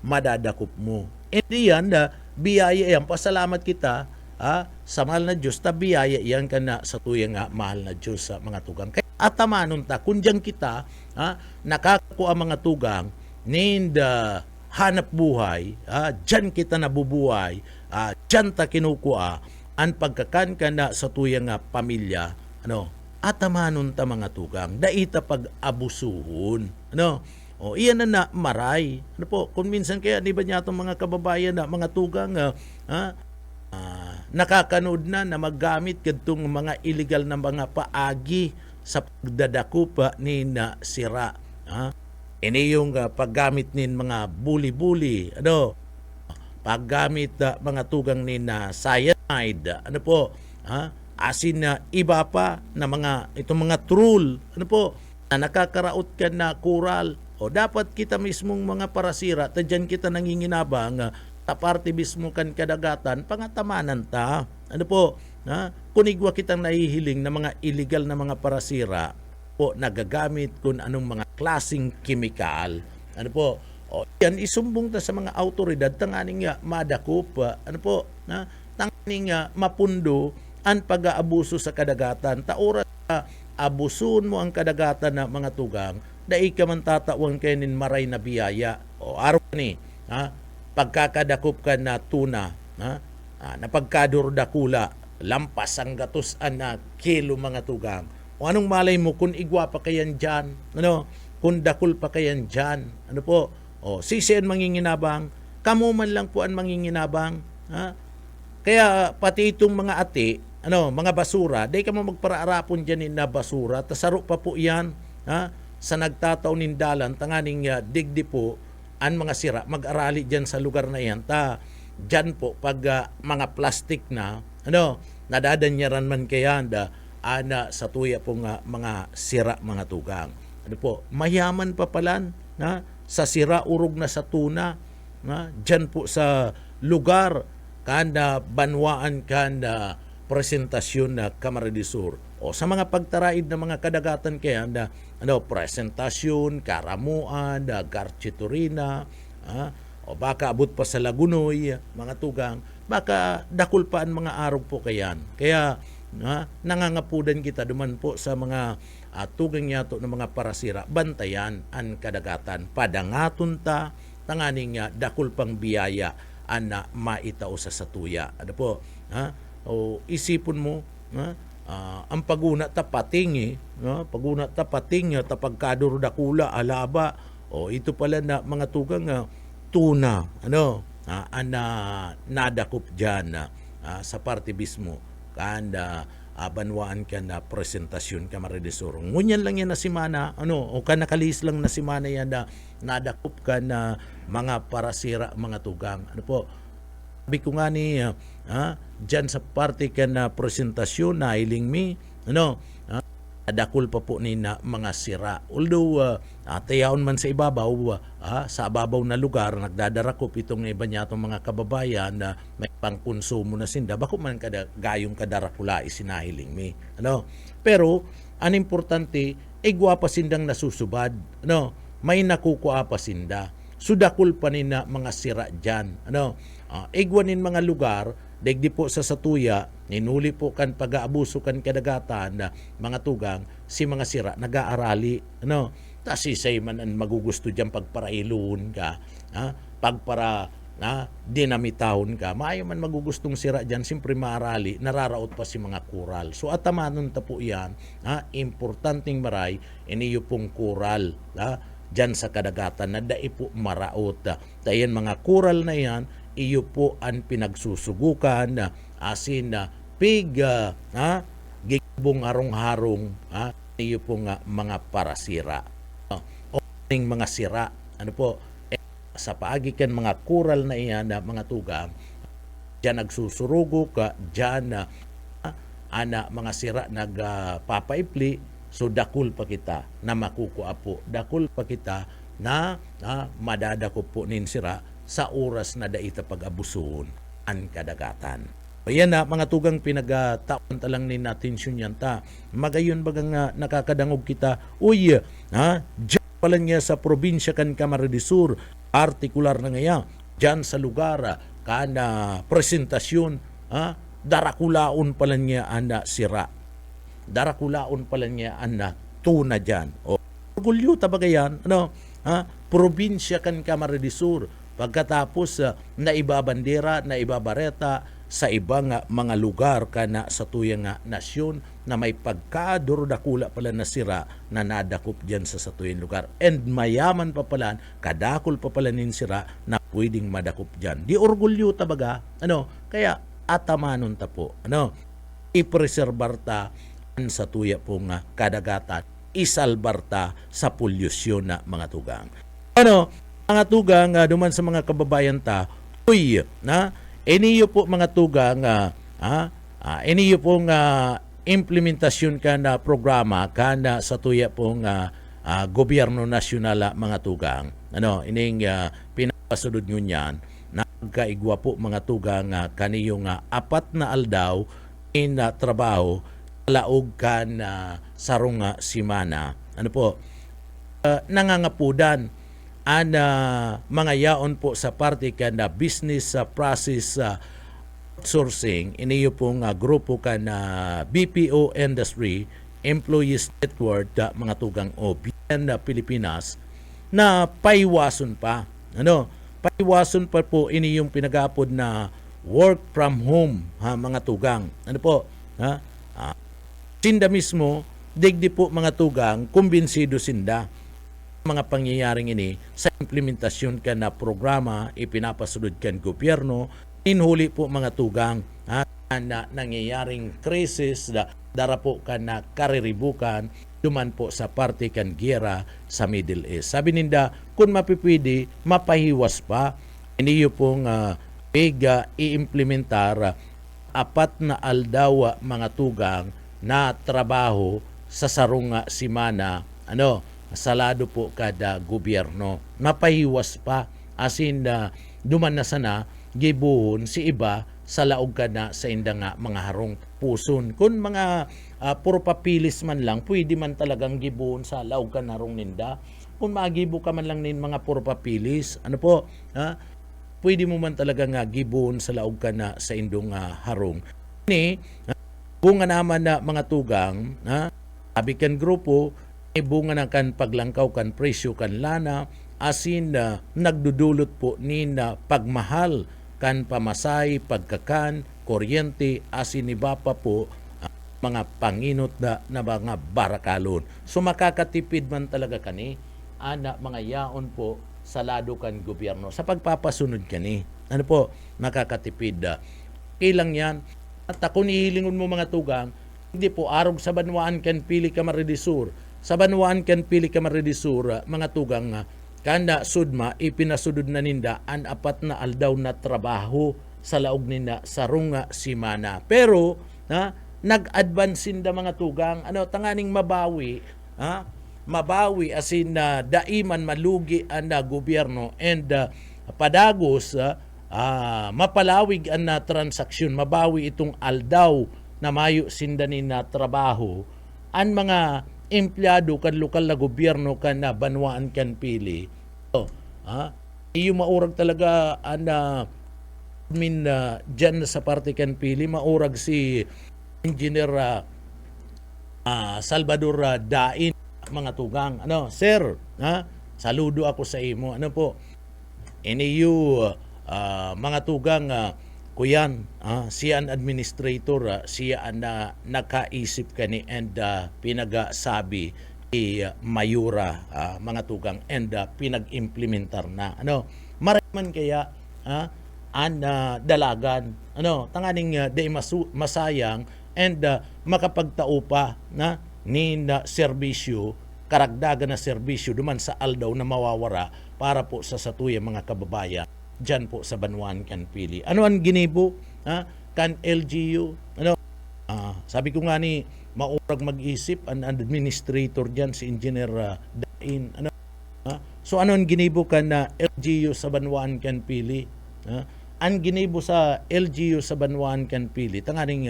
madadakop mo. Hindi yan, biyaya yan, pasalamat kita sa mahal na Diyos, biyaya yan ka na sa tuyang mahal na Diyos sa mga tugang. Kaya atamanon ta, kung dyan kita, nakakakuha mga tugang, hanap buhay, dyan kita nabubuhay, dyan ta kinukuha, ang pagkakan ka na sa tuyang pamilya, atamanon ta mga tugang, daita pag-abusuhon. Iyan na maray. Kung minsan kaya, di ba niya itong mga kababayan na mga tugang, nakakanood na maggamit kadtong mga illegal na mga paagi sa pagdadakupa ni na sira. Ini yung paggamit nin mga buli-buli, paggamit mga tugang ni na cyanide, asin na iba pa na mga itong mga troll, na nakakaraot ka na kural. Dapat kita mismong mga parasira, tadyan kita nanginginabang, taparte mismo kan kadagatan, pangatamanan ta. Kunigwa kitang nahihiling na mga illegal na mga parasira, nagagamit kung anong mga klaseng kimikal. Yan isumbong ta sa mga autoridad, tanganing nga madakop, tanganing nga mapundo ang pag-aabuso sa kadagatan. Taoras abusun mo ang kadagatan na mga tugang, dai ka man tatawang kanin maray na biyaya. Araw ni, pagkakadakop ka na tuna, na pagkadurdakula, lampas ang gatusan na kilo mga tugang. Anong malay mo kung igwa pa kayan dyan? Kung dakul pa kayan dyan? Sisian manginginabang, kamo man lang po ang manginginabang. Kaya pati itong mga ati, mga basura, day ka mo magparaarapon dyan na basura, tasaro pa po yan, sa nagtataw nindalan, tanganing digdi po, ang mga sira, mag-arali dyan sa lugar na yan, dyan po, pag mga plastic na, nadadanyaran man kaya, ana sa tuya po mga sira mga tugang. Mayaman pa palan sa sira urog na sa tuna, dyan po sa lugar kanda banwaan kanda presentasyon na Camarines del Sur. Sa mga pagtaraid ng mga kadagatan kaya presentasyon, karamuan, garchiturina, baka abot pa sa Lagunoy, mga tugang, baka dakul pa ang mga araw po kayan. Kaya nangangapudan kita duman po sa mga tugang yato ng mga parasira, bantayan ang kadagatan, padangaton ta, tanganing dakul pang biyaya ana maitao sa satuya. Isipon mo, ang paguna tapating paguna tapating tapagkadur dakula alaba, ito pala na mga tugang tuna, ana nadakop dyan sa parte mismo kanda banwaan ka na presentasyon Camarines del Sur. Ngunyan lang yan na simana, o ka nakalis lang na simana yan na nadakop ka na mga parasira, mga tugang. Sabi ko nga ni, dyan sa parte ka na presentasyon na iling mi, dakol pa po ni na mga sira. Although, tayaon man sa ibabaw, sa ababaw na lugar, nagdadarakop itong iba niya itong mga kababayan na may pangkonsumo na sinda, bako man gayong kadarakula isinahiling mi. Pero, ang importante, gwapa sindang nasusubad. May nakukuha pa sinda. Sudakol pa ni na mga sira dyan. Igwanin mga lugar, degdi po sa satuya, ninuli po kan pag-aabuso kan kadagatan na mga tugang, si mga sira nag-aarali. Tasisay man ang magugusto dyan pagparailun ka, pagpara dinamitahon ka, maayo man magugustong sira dyan, simpre maarali, nararaot pa si mga kural. So atamanon ta po yan, importanteng maray, iniyo pong kural, dyan sa kadagatan na dai po maraot. Tayan mga kural na yan, iyo po ang pinagsusugukan asin na pig gigibong harong-harong iyo po mga parasira o mga sira sa paagikan mga kural na iyan na mga tugang dyan nagsusurugo ka dyan ana mga sira nagpapaipli, so dakul pa kita na makukuha po, dakul pa kita na madadako po nin sira sa oras na daita pag-abusoon ang kadagatan. Ayan na, mga tugang pinagtaon talang ni natin yan ta. Magayon bagang nakakadangog kita, dyan pala niya sa probinsya kan Camarines del Sur, partikular na ngayon, dyan sa lugar, kana presentasyon, darakulaon pala niya ana sira. Darakulaon pala niya ana tuna dyan. Orgulyo tabagayan, probinsya kan Camarines Sur. Pagkatapos na ibabandera, na ibabareta sa ibang mga lugar kana sa tuyang nasyon na may pagkaduro dakula pala na sira na nadakop diyan sa tuyang lugar. And mayaman pa pala, kadakol pa pala nin sira na pwedeng madakop diyan. Di orgulyo tabaga, kaya atamanon ta po, ipreserbar ta sa tuya pong kadagatan, isalbar ta sa polusyon na mga tugang. Mga tugang, duman sa mga kababayan ta, iniyo po mga tugang, iniyo pong implementasyon ka na programa kana sa tuya pong gobyerno nasyonal mga tugang. Ining pinapasunod nyo niyan, nagkaigwa po mga tugang kaniyong apat na aldaw in trabaho, laog ka na sarong simana. Nangangapudan mga yaon po sa parte ka na business process outsourcing, iniyo pong grupo ka na BPO industry, Employees Network, mga tugang OPN na Pilipinas, na paiwason pa. Paiwason pa po iniyong pinagapod na work from home, mga tugang. Sinda mismo, digdi po mga tugang, kumbinsido sinda mga pangyayaring ini sa implementasyon ka na programa ipinapasunod kan gobyerno. Inhuli po mga tugang na nangyayaring krisis dara po ka na kariribukan duman po sa parte kan giyera sa Middle East. Sabi ninda, kung mapipwede, mapahiwas pa, iniyo pong i-implementar apat na aldaw mga tugang na trabaho sa sarong simana, salado po kada gobyerno. Mapahiwas pa, asin duman na sana, gibuhon si iba sa laog ka na sa indang mga harong puson. Kung mga puro papilis man lang, pwede man talagang gibuhon sa laog ka na harong ninda. Kung magibo ka man lang nin mga puro papilis, pwede mo man talagang gibuhon sa laog ka na sa indong harong. Bunga naman na mga tugang, sabi kan grupo, bunga na kan paglangkaw kan presyo kan lana, asin nagdudulot po ni na pagmahal kan pamasay, pagkakan, kuryente, asin iba pa po mga panginot na mga barakalon. So makakatipid man talaga kani, mga yaon po sa lado kan gobyerno sa pagpapasunod kani. Makakatipid. Ilang yan. At kung ihilingon mo mga tugang, hindi po arog sa banwaan kan pili Camarines Sur. Sa banwaan kan pili Camarines Sur, mga tugang, kanda sudma, ipinasudod na ninda ang apat na aldaw na trabaho sa laog ninda sa runga simana. Pero, nag-advance sinda mga tugang, tanganing mabawi, mabawi asin daiman malugi ang gobyerno and padagos, mapalawig ang transaksyon, mabawi itong aldaw na mayo sinda na trabaho, ang mga empleyado kan lokal na gobyerno kan na banwaan kan pili. Iyo maurag talaga dyan sa parte kan pili, maurag si Engineer Salvador Dain, mga tugang. Sir, saludo ako sa imo. Iniyo mga tugang, kuyan, siya ang administrator, siya ang nakaisip kani and pinagasabi ni Mayura, mga tugang, and pinag-implementar na. Maraman kaya ang dalagan, tanganing di masayang and makapagtao pa ni serbisyo, karagdagan na serbisyo duman sa aldaw na mawawara para po sa satuya mga kababayan dyan po sa Banwaan kan pili. Ano ang ginibo kan LGU? Sabi ko nga ni maurag mag-isip ang administrator dyan si Engineer Dain. So ano ang ginibo kan LGU sa Banwaan kan pili? Ang ginibo sa LGU sa Banwaan kan pili, tanganing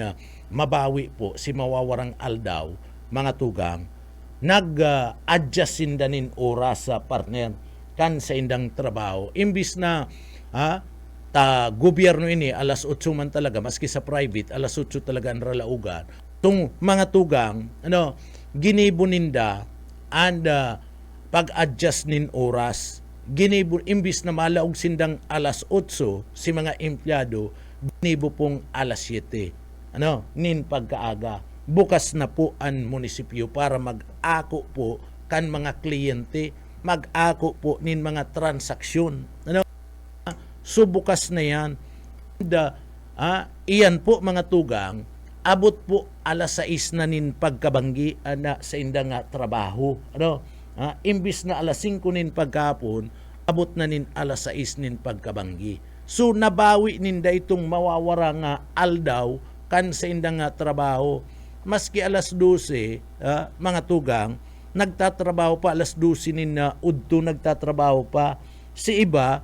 mabawi po si mawawarang aldaw, mga tugang, nag-adjust sindanin oras sa partner kan sa indang trabaho. Imbis na gobyerno ini alas 8 man talaga, maski sa private alas 8 talaga ang ralaugan. Tung mga tugang, ginibo ninda and pag-adjust nin oras, ginibo imbis na malaog sindang alas 8 si mga empleyado, ginibo pong alas 7. Nin pagkaaga. Bukas na po ang munisipyo para mag-ako po kan mga kliyente, mag-ako po nin mga transaksyon. So bukas na yan. And, iyan po mga tugang, abot po alas 6 na nin pagkabanggi na sa indang trabaho. Imbis na alas 5 nin pagkapon, abot na nin alas 6 nin pagkabanggi. So nabawi ninda itong mawawara nga aldaw kan sa indang trabaho. Maski alas 12, mga tugang, nagtatrabaho pa alas 12 nin udto nagtatrabaho pa. Si iba,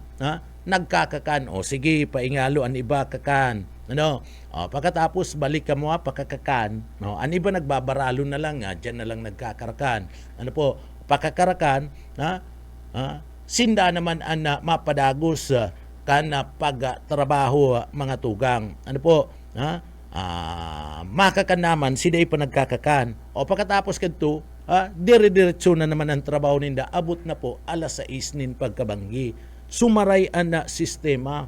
nagkakakan. O sige, paingalo ang iba kakan. Pagkatapos balik ka mo pakakakan. Ang iba nagbabaralo na lang, dyan na lang nagkakarakan. Pakakarakan, sinda naman ang mapadagos kan pagtrabaho mga tugang. Makakan naman, sida pa nagkakakan. Pagkatapos kadto, dire-diretso na naman ang trabaho ninda. Abot na po alas 6 nin pagkabanggi. Sumaray ang sistema.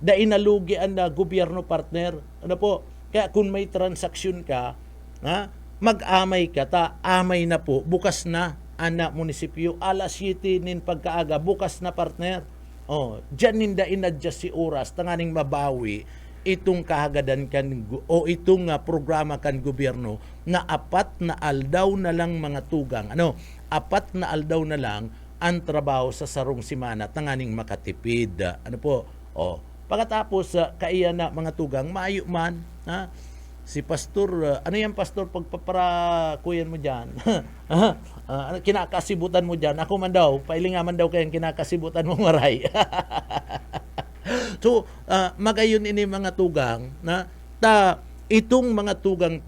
Da inalugi ang gobyerno partner. Kaya kung may transaksyon ka, mag-amay ka ta, amay na po, bukas na ang munisipyo, alas 7 nin pagkaaga, bukas na partner. Diyan ninda inadjust si oras, tanganing mabawi itong kahagadan kan o itong programa kan gobyerno na apat na aldaw na lang mga tugang. Apat na aldaw na lang ang trabaho sa sarong simana, tanganing makatipid. Pagkatapos kaiya na mga tugang, maayo man, si pastor, ano yan pastor, pagpaparakuyan mo dyan? Kinakasibutan mo dyan. Ako man daw, pailingaman daw kayang kinakasibutan mo maray. So, magayon ini mga tugang, itong mga tugang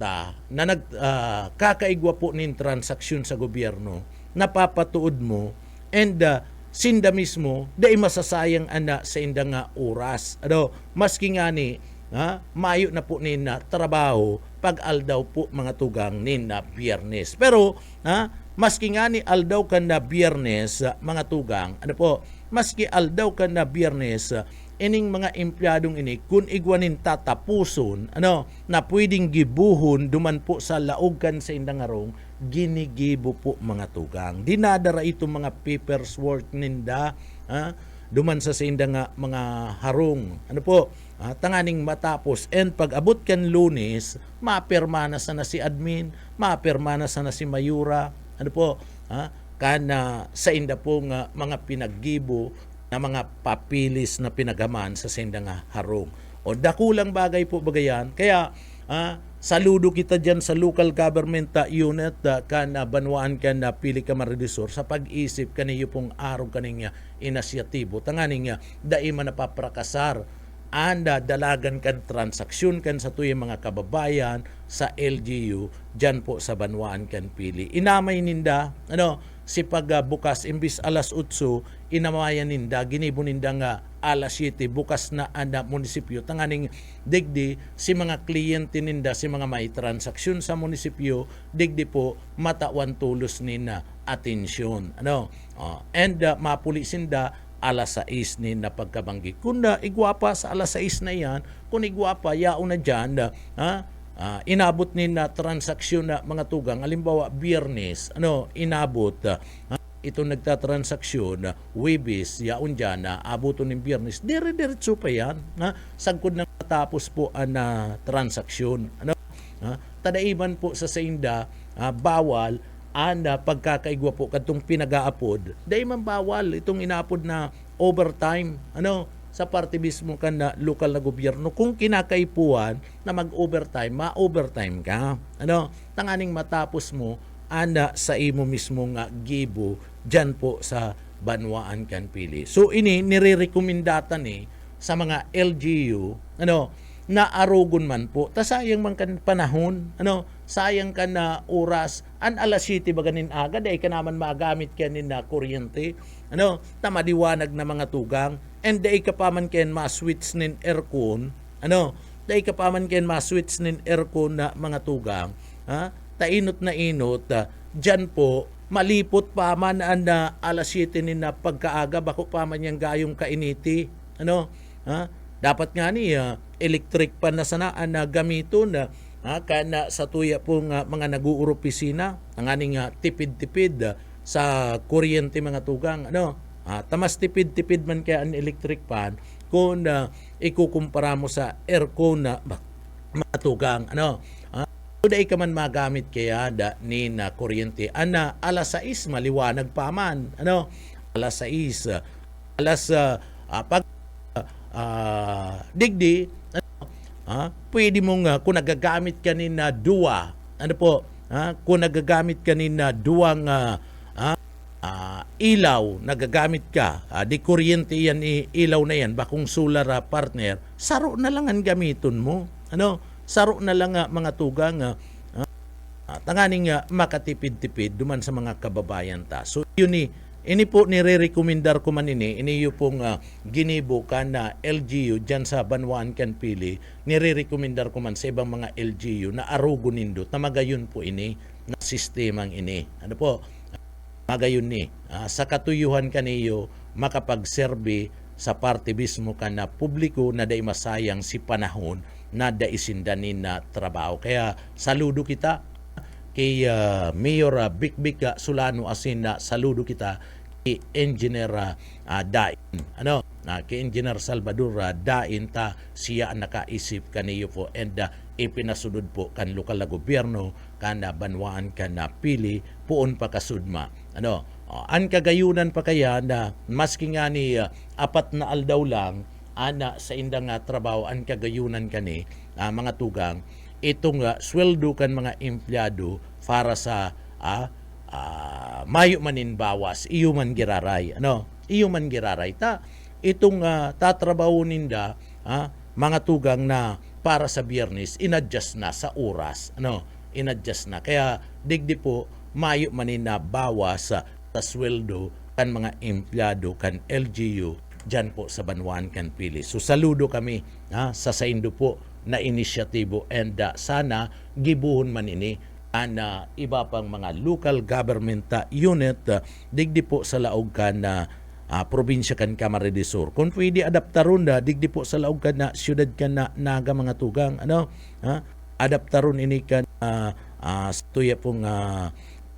na kakaigwa po nin transaksyon sa gobyerno, napapatuod mo, and sinda mismo, dahil masasayang sa indang oras. Maski nga ni, mayo na po nin trabaho pag aldaw po mga tugang nin Biyernes. Pero maski nga ni aldaw kan na Biyernes mga tugang, maski aldaw kan na Biyernes, ining mga empleyadong ini kung igwanin tatapuson na pwedeng gibuhon duman po sa laog kan sa indang arong, ginigibo po mga tugang. Dinadara itong mga papers work ninda duman sa indang mga harong. Tanganing matapos, and pag abot kan Lunes, mapirma na sana si admin, mapirma na sana si mayura, kana sa inda po mga pinaggibo na mga papilis na pinagaman sa sindang harong. Dakulang bagay po bagayan. Kaya saludo kita dyan sa local government unit kana banwaan ka na pili ka maredisor sa pag-isip kaniyo pong araw kaning inasyatibo. Tanganing dai man napaprakasar anda dalagan kan transaksyon kan sa tuyong mga kababayan sa LGU dyan po sa banwaan kan pili. Inamay ninda si pagbukas imbis alas 8 inamayan ninda ginibo ninda nga alas 7 bukas na anda munisipyo tanganing digdi si mga kliyente ninda si mga may transaksyon sa munisipyo digdi po matawan tulos nina atensyon and mapulisinda alas 6 nin na pagkabanggi kunda igwapa sa alas 6 na yan kung igwapa yaon na dyan inabot ni na transaksyon na mga tugang halimbawa Biyernes inabot ito nagtatransaksyon Webes yaon dyan abuto ng Biyernes dire-diretso pa yan sagkod na matapos po ang transaksyon tadaiman po sa sainda bawal pagkakaigwa po katong pinag-aapod dahil man bawal itong inaapod na overtime sa parte mismo kan na lokal na gobyerno kung kinakaipuan na mag-overtime, ma-overtime ka. Tanganing matapos mo sa imo mismo nga gibo dyan po sa banwaan kan pili. So ini nire-rekomendatan sa mga LGU na arugon man po. Sayang man kan panahon, sayang kan na oras, an alas 7 baganin aga dahil ka naman magamit kanin na kuryente, tamadiwanag na mga tugang, and dahil ka pa man kayan ma-switch nin aircon, dahil ka pa man kayan ma-switch nin aircon na mga tugang, tainot na inot, dyan po, malipot pa man ang alas 7 ni na pagkaaga bako pa man yang gayong kainiti. Ano? Ha? Dapat nga ni electric pan na sanaan na gamiton na kana sa tuya pong mga nag-uoropisina ang aning tipid-tipid sa kuryente mga tugang. Ano? Tamas tipid-tipid man kaya ang electric pan kung ikukumpara mo sa aircon na mga tugang. Ano? Day ka man magamit kaya ni na kuryente. Alas 6 maliwanag pa man. Ano? Alas 6. Pag digdi, pwede mong kung nagagamit ka ni na duwa, kung nagagamit ka ni na duwang ilaw, nagagamit ka, di kuryente yan, ilaw na yan, bakong solar partner, saro na lang ang gamiton mo. Ano? Saro na lang mga tugang tanganing makatipid-tipid duman sa mga kababayan ta. So yun ini po nire-recommendar ko man ini yung pong ginibo ka na LGU dyan sa Banwaan Kanpili, nire-recommendar ko man sa ibang mga LGU na arugo nindot na magayon po ini na sistemang ini. Ano po? Magayon ni. Sa katuyuhan kaniyo makapagserbe sa parte mismo ka na publiko na day masayang si panahon na daisindanin na trabaho. Kaya saludo kita kay Mayor Bikbik Solano asin na saludo kita kay Engineer Dain. Ano? Kay Engineer Salvador Dain ta siya nakaisip kaniyo po and ipinasunod po kan lokal na gobyerno kana Banwaan kana Pili puon pa kasudma. Ano? An kagayunan pa kaya na maski nga ni apat na aldaw lang sa indang trabaho ang kagayunan kani mga tugang itong sweldo kan mga empleyado para sa mayo manin bawas iyo man giraray iyo man giraray ta itong tatrabaho ninda mga tugang na para sa Biyernes inadjust na sa oras inadjust na kaya digdi po mayo manin na bawas sa sweldo kan mga empleyado kan LGU dyan po sa Banwaan Kanpili. So saludo kami sa saindo po na inisyatibo and sana gibuhon man ini na iba pang mga local government unit digdi po sa laog kan na probinsya kan Camarines Sur. Kung pwede adaptaron digdi po sa laog kan na siyudad kan na naga mga tugang adaptaron ini kan tuya pong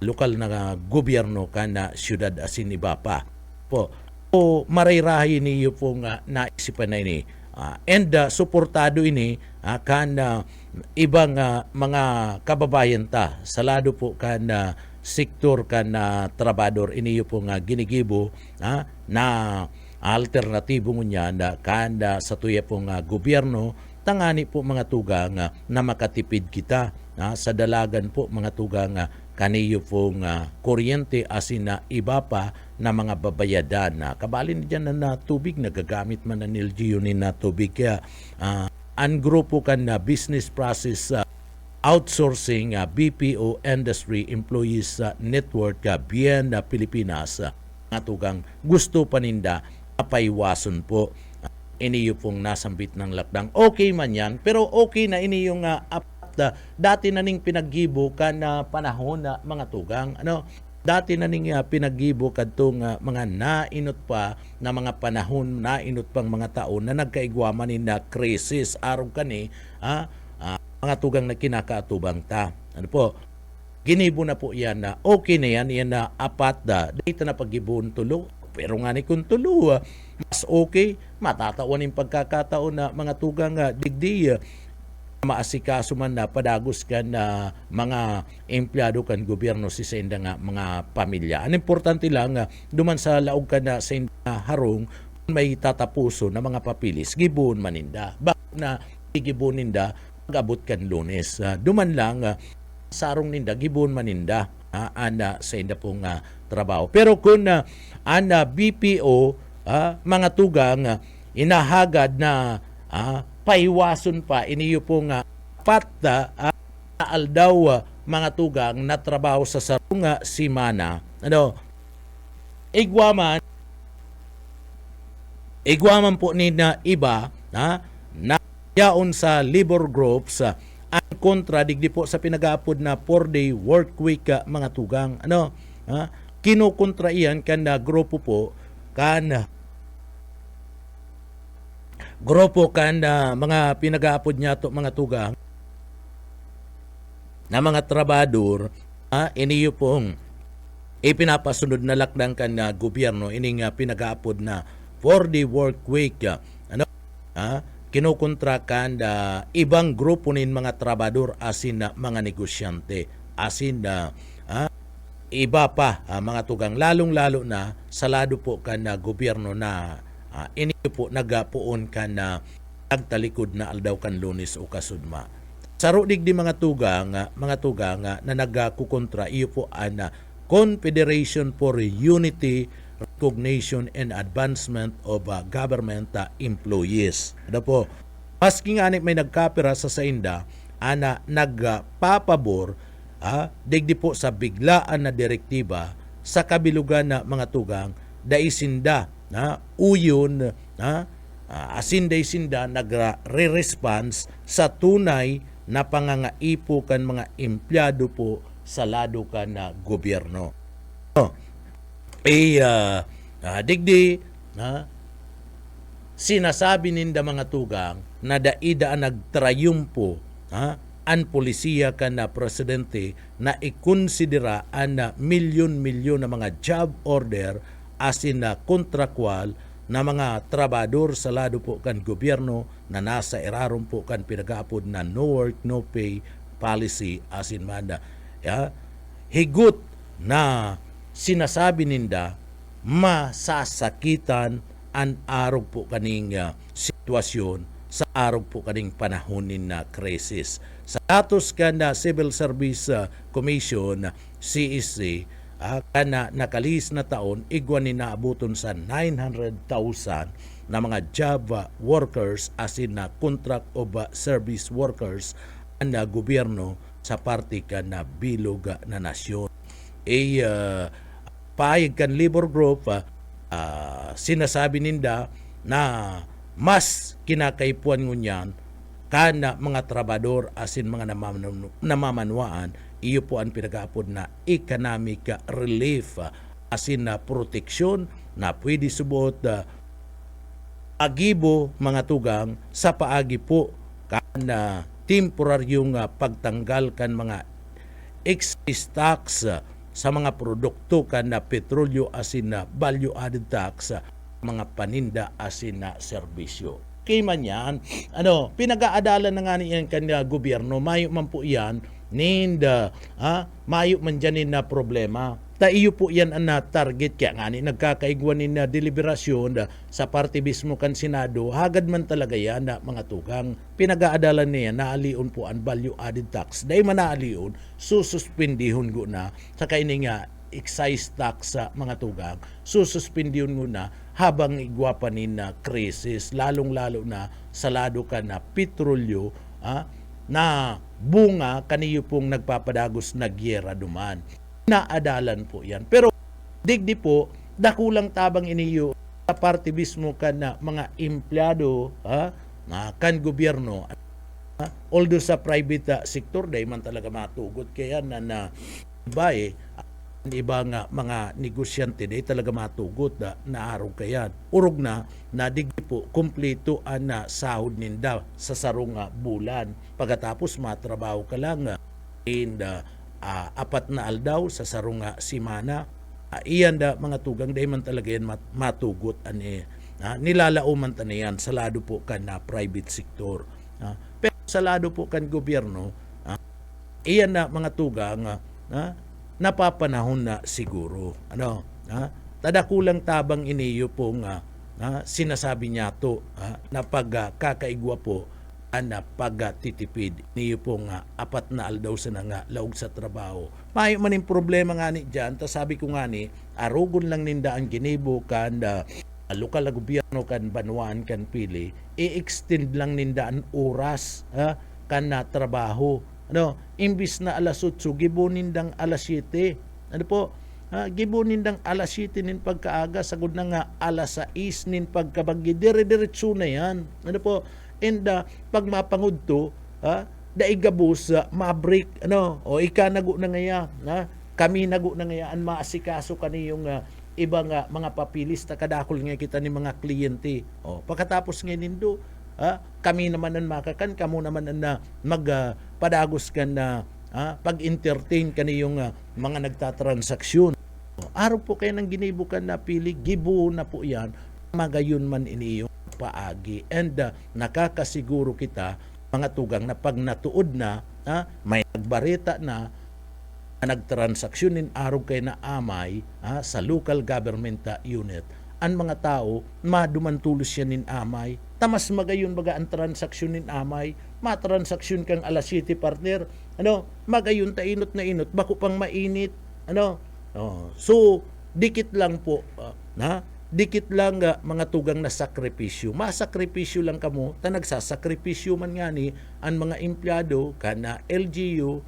lokal na gobyerno kan na siyudad asin iba pa po. O marayrahi niyo pong naisipan na ini and suportado ini kan ibang mga kababayan ta salado po kan sektor kan trabador ini pong ginigibo na alternatibo niya kan sa tuya pong gobyerno tangani po mga tugang na makatipid kita sa dalagan po mga tugang kaniyo pong kuryente asin na iba pa na mga babayadan na kabalin dyan na tubig nagagamit man na LGU ni na tubig kaya ang grupo kan na business process outsourcing BPO industry employees network BIEN Pilipinas mga tugang gusto paninda apaiwason po iniyo pong nasambit ng lakdang okay man yan pero okay na ini yung dati na ning pinaggibo kan panahon na mga tugang dati na ning pinaggibo kadtong mga nainot pa na mga panahon nainot pang mga taon na nagkaigwaman ni na krisis araw kani mga tugang na kinakaatubang ta po ginibo na po yan na okay na yan na apat dito na paggibon tulo pero nga ni kung tulo mas okay matatawan yung pagkakataon na mga tugang digdi maasikaso man na padagos kan na mga empleyado kan gobyerno si senda nga mga pamilya. Ang importante lang duman sa laog kan na sa harong may tatapuso na mga papilis gibon maninda. Bakit na gibon ninda pag-abot kan Lunes. Duman lang sarong ninda gibon maninda ana sa inda pong trabaho. Pero kung ana BPO mga tugang inahagad na paiwason pa iniyo pong patta aldaw mga tugang na trabaho sa sarunga simana igwaman po ni na iba na yaon sa labor groups ang kontra digdi po sa pinag-aapod na 4-day work week mga tugang kinukontra iyan kan na grupo po kan mga pinag-aapod niya to mga tugang na mga trabador, iniyo pong ipinapasunod na lakdang kan na gobyerno ining pinag-aapod na 4-day work week. Kinukontra kan ibang grupo nin mga trabador asin na mga negosyante, asin na iba pa mga tugang, lalong-lalo na sa lado po kan na gobyerno na iniyo po nagapuon kan na nagtalikod na aldaw kan Lunes o kasudma. Saro digdi mga tugang na nagakukontra iyo po an Confederation for Unity, Recognition and Advancement of Government Employees. Ano po, maski nga may nagkapira sa sainda, nagpapabor digdi po sa biglaan na direktiba sa kabilugan na mga tugang daisinda uyon asinda isinda nagre-response sa tunay na pangangaipo kan mga empleyado po sa lado kan na gobyerno. Digdi sinasabi ninda mga tugang na daida nagtrayumpo an polisiya kan na presidente na ikonsidera an milyon-milyon na mga job order asin na kontrakwal na mga trabador sa lado po kan gobyerno na nasa irarom po kan pinag-aapod na no work, no pay policy asin manda. Higot na sinasabi ninda masasakitan an arog po kaning sitwasyon sa arog po kaning panahonin na krisis. Sa datos kan na Civil Service Commission, CEC, kana nakalis na taon, igwan ni naabuton sa 900,000 na mga job workers asin na contract of service workers na gobyerno sa parte kan na bilog na nasyon. Paayag kan labor group, sinasabi ninda na mas kinakaipuan ngunyan kana mga trabador asin mga namamanwaan iyo po ang pinag-aapod na economic relief asin na proteksyon na pwede subot agibo mga tugang sa paagi po kan temporaryong pagtanggal kan mga excise tax sa mga produkto kan na petrolyo asin na value added tax mga paninda asin na serbisyo. Kaya man yan, pinag-aadalan na nga niyan kanya gobyerno, mayo man po yan, ninda, mayo man dyan na problema. Ta iyo po yan ang target, kaya nga ni nagkakaigwan na deliberasyon sa parte mismo kan Senado, hagad man talaga yan na mga tugang. Pinag-aadalan niya, naalion po ang value added tax. Dahil man naalion, sususpendihon ko na, sa kainin nga, excise tax sa mga tugang, sususpendihon ko na, habang igwapanin na krisis, lalong-lalo na sa lado ka na petrolyo na bunga kaniyo pong nagpapadagos na gyera duman. Naadalan po yan. Pero digdi po, dakulang tabang iniyo sa parte mismo ka na mga empleyado na kan gobyerno. Although sa private sector, dahil man talaga matugot kaya na iba iba nga mga negosyante day talaga matugot na araw kayan. Urog na digdi po kumpleto na sahod ninda sa sarong bulan. Pagkatapos matrabaho ka lang in apat na aldaw sa sarong simana. Iyan mga tugang day man talaga yan matugot nilalao man tanayan sa lado po kan na private sector. Pero sa lado po kan gobyerno, iyan mga tugang napapanahon na siguro. Tadakulang tabang iniyo pong sinasabi niya to na pagkakaigwa po na pagtitipid niyo pong apat na aldaw sa nga laog sa trabaho. Mayo man yung problema nga ni dyan, sabi ko nga ni, arugon lang ninda ang ginibo kan lokal na gobyerno kan banwaan kan pili, i-extend lang ninda ang oras kan na trabaho. Imbis na alas 8, gibunin dang alas 7. Gibunin dang alas 7 nin pagkaaga, sagod na nga alas 6 nin pagkabagi. Dire-diretso na yan. And pag mapangud to, daigabos, mabrik, o ikanago na ngaya, kami nago na ngayaan maasikaso kaniyong ibang mga papilista kadakol nga kita ni mga kliyente. Pagkatapos nga nindo, kami naman ang makakan, kamo naman ang magpadagos kan na pag-entertain kaniyong mga nagtatransaksyon. Araw po kayo ng ginibukan na pili, gibo na po yan, magayon man iniyong paagi. And nakakasiguro kita, mga tugang, na pag natuod na, may nagbarita na, nagtransaksyonin araw kayo na amay sa local government unit, ang mga tao, madumantulos yan nin amay, tamas magayon baga ang transaksyon nin amay, matransaksyon kang alas 7 partner, magayon ta inot na inot, bako pang mainit, so, dikit lang po, dikit lang mga tugang na sakripisyo. Masakripisyo lang kamo, nagsasakripisyo man nga ni ang mga empleyado, kana LGU,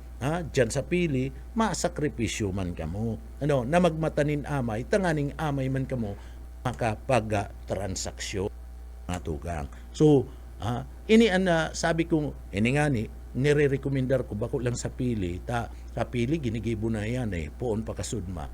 dyan sa pili, masakripisyo man kamo. Na magmatanin amay, tanganing amay man kamo, makapag-transaksyon, mga tugang. So, ini ang sabi kong, ini nga ni, nire-recommendar ko bako lang sa pili, sa pili, ginigibo na yan poon pa kasudma.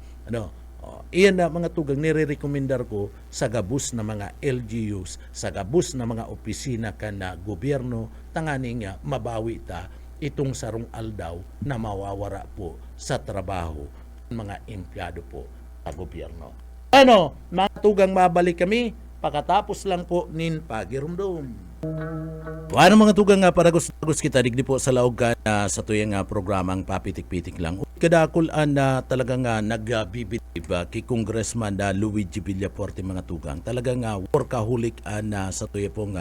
Iyan na mga tugang nire-recommendar ko sa gabus na mga LGUs, sa gabus na mga opisina kan na gobyerno, tanganing mabawi ta itong sarong aldaw na mawawara po sa trabaho ng mga empleyado po sa gobyerno. Mga tugang, mabalik kami pagkatapos lang po nin pagirumdum. Mga tugang paragos kita digdi po sa laog ka sa tuyang programang papitik-pitik lang. Kadakul na talagang nagbibitib kay Congressman Luigi Villaforte, mga tugang. Talagang workaholic sa tuya pong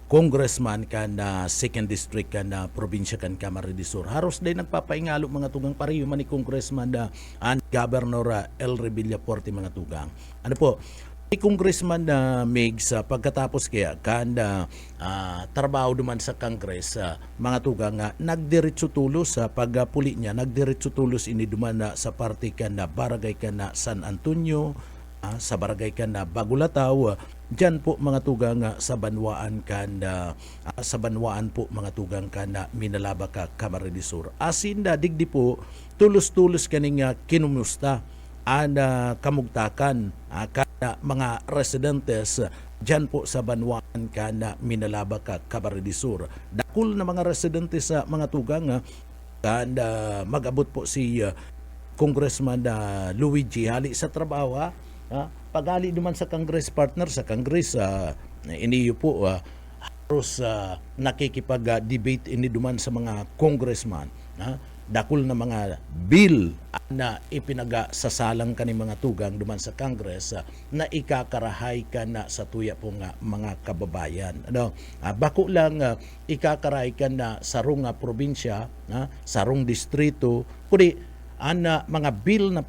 Congressman kan second district kan probinsya kan Camarines Sur. Haros day nagpapaingalo, mga tugang, pareho man ni Congressman Governor Elry Villaforte, mga tugang. Si Congressman Migs, pagkatapos kaya kan trabaho duman sa Congress, mga tugang, nagdiretso tulos sa pagpuli niya, nagdiretso tulos ini duman sa parte kan barangay kan San Antonio, sa barangay kan Bagulataw, dyan po, mga tugang, sa Banwaan kan sa Banwaan po, mga tugang, kan Minalaba ka Camarines Sur. Asin digdi po tulos-tulos kaning kinumusta kamugtakan kada mga residentes dyan po sa Banwaan kana Minalaba ka Camarines Sur. Dakul na mga residentes sa mga tugang kada mag-abot po si Congressman Luigi hali sa trabaho, pagali duman sa Congress partner sa Congress, iniyo po haros nakikipag-debate ini duman sa mga congressman, dakul na mga bill na ipinagasasalang ka ni mga tugang duman sa Congress na ikakarahay ka na sa tuya pong mga kababayan. Bako lang ikakarahay ka na sarong probinsya, sarong distrito, kundi mga bill na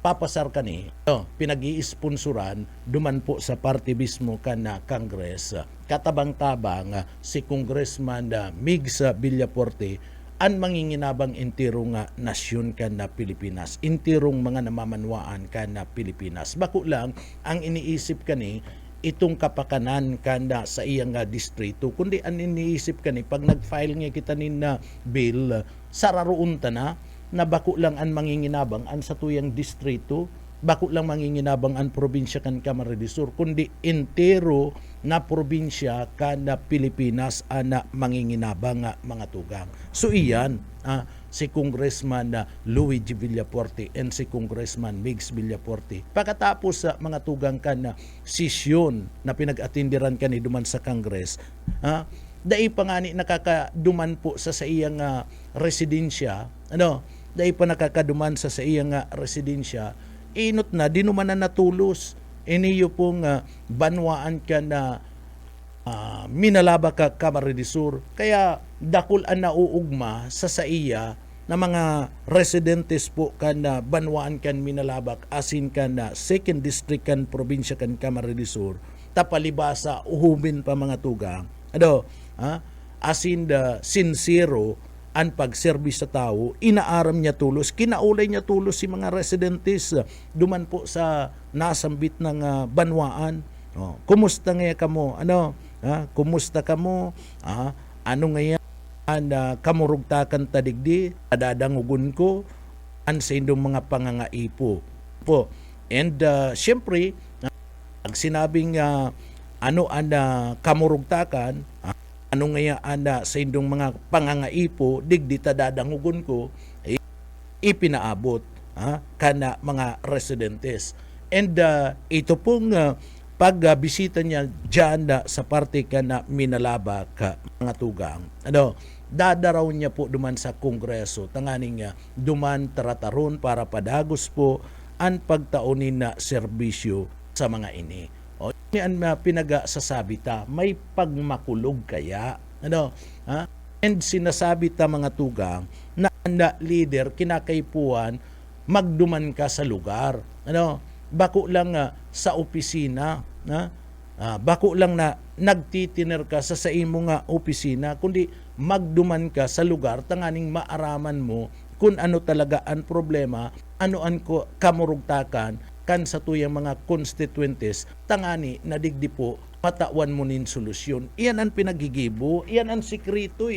papasar ka ni, pinag-i-sponsoran duman po sa party mismo ka na Congress. Katabang-tabang si Congressman Migs Villaforte, ang manginginabang intirong nasyon ka na Pilipinas, intirong mga namamanwaan ka na Pilipinas. Bako lang ang iniisip ka ni itong kapakanan ka na sa iyang distrito, kundi ang iniisip ka ni pag nag-file nga kita ni na bill, sararoon ta na bako lang ang manginginabang ang sa tuyang distrito, bako lang manginginabang ang probinsya kan Camarines Sur, kundi entero na probinsya kan na Pilipinas na manginginabang mga tugang. So iyan, si Congressman Luigi Villaforte and si Congressman Migs Villaforte, pagkatapos sa mga tugang kan na sesyon na pinag-atindiran ka ni duman sa Congress, dai pa nga ni nakakaduman po sa iyang residensya, dai pa nakakaduman sa iyang residensya, inot na dinuman na natulos iniyo pong Banwaan ka na Minalaba ka Camarines Sur. Kaya dakul ang nauugma sa iya na mga residentes po kan na Banwaan kan Minalabak asin kan na second district kan probinsya kan Camarines Sur, tapalibasa uhumin pa, mga tugang, asin sincero ang pagserbis sa tao, inaaram niya tulos, kinaulay niya tulos si mga residentes duman po sa nasambit ng Banwaan. Kumusta nga kamo? Kumusta kamo? Ano nga yan? Kamurugtakan tadigdi, adadangugun ko, sa indong mga pangangaipo po. And syempre, ang sinabing ano kamurugtakan, ano nga sa indong mga pangangaipo, digdi ta dadangugon ko, ipinaabot kana mga residentes. And ito pong pagbisita niya dyan sa parte ka na Minalaba ka mga tugang, dadaraw niya po duman sa Kongreso, tanganing duman tarataron para padagos po ang pagtaunin na serbisyo sa mga ini. O yan pinagasasabi ta, may pagmakulog kaya, and sinasabi ta mga tugang na leader kinakaipuan magduman ka sa lugar, bako lang sa opisina, bako lang na nagtitiner ka sa imo nga opisina, kundi magduman ka sa lugar tanganing maaraman mo kung ano talaga ang problema, ano ang kamurugtakan kan sa tuyang mga constituentes, tangani na digdi po matawan mo nin solusyon. Iyan ang pinagigibo, iyan ang sikreto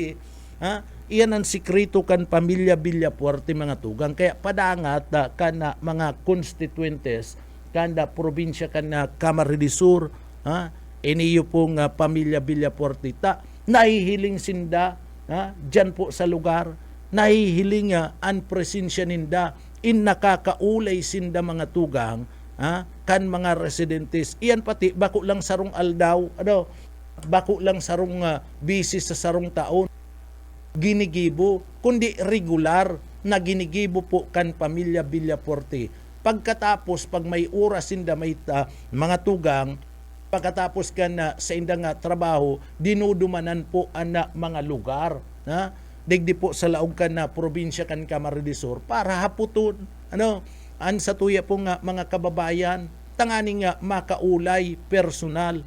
iyan ang sikreto kan pamilya Villapuerte mga tugang. Kaya padangat kan mga constituentes kanda probinsya kan Camarines Sur, iniyo pong pamilya Villapuerte ta nahihiling sinda dyan po sa lugar, nahihiling ang presensya ninda in nakakaulay sinda mga tugang kan mga residentes. Iyan pati bako lang sarong aldaw, bako lang sarong bisis sa sarong taon ginigibo, kundi regular na ginigibo po kan pamilya Villapuerte. Pagkatapos pag may oras sinda may mga tugang, pagkatapos kan sa indang trabaho, dinudumanan po ang mga lugar digdi po sa laog kan na probinsya kan Camarines Sur para haputon an sa tuya po mga kababayan tanganing makaulay personal,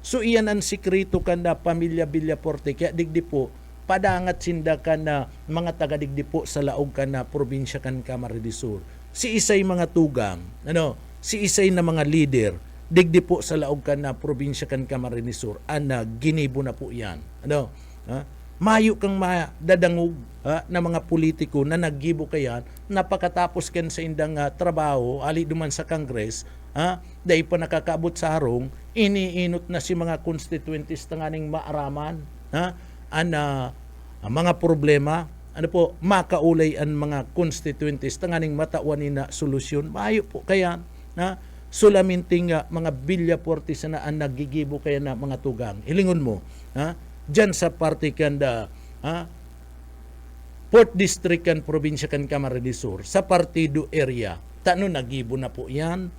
so iyan ang sikreto kan na pamilya Villapuerte. Kaya digdi po padangat sinda kan na mga taga-digdi po sa laog kan na probinsya kan Camarines Sur. Si isay mga tugang, si isay na mga leader, digdi po sa laog kan na probinsya kan Camarines Sur, ginibo na po yan. Mayo kang dadangog na mga politiko na naggibo kayan, napakatapos kan sa indang trabaho, ali duman sa Congress, dahil pa nakakaabot sa harong, iniinot na si mga constituentes tanganing maaraman, mga problema, makaulay ang mga constituentes tanganing matauanin na solusyon. Maayo po kaya sulaminting mga Villapuerte na ang nagigibo kaya na mga tugang. Hilingon mo, dyan sa parte kanda, Port District kan probinsya kan Camarines Sur, sa partido area, nagibo na po yan,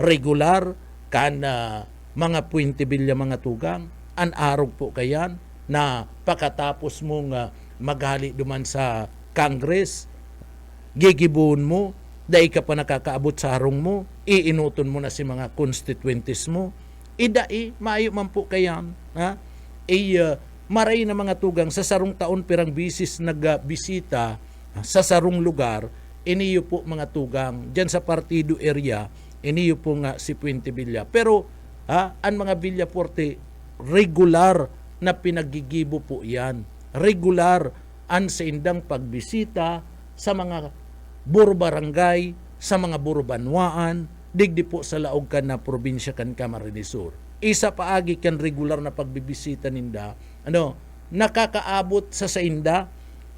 regular kan mga Puente Villa mga tugang, an arog po kayan, na pagkatapos mong maghali duman sa Congress, gigibuon mo, dahil ka pa nakakaabot sa harong mo, iinuton mo na si mga constituentes mo, idai, maayo man po kayan, maray na mga tugang sa sarong taon pirang bisis nagbisita sa sarong lugar, iniyo po mga tugang, dyan sa partido area, iniyo po si Puente Villa. Pero, ang mga Villapuerte, regular na pinagigibo po yan. Regular ang sa indang pagbisita sa mga burbarangay, sa mga burbanwaan, digdi po sa laog kan na probinsya kan Camarines Sur. Isa paagi kan regular na pagbibisita ninda, nakakaabot sa inda,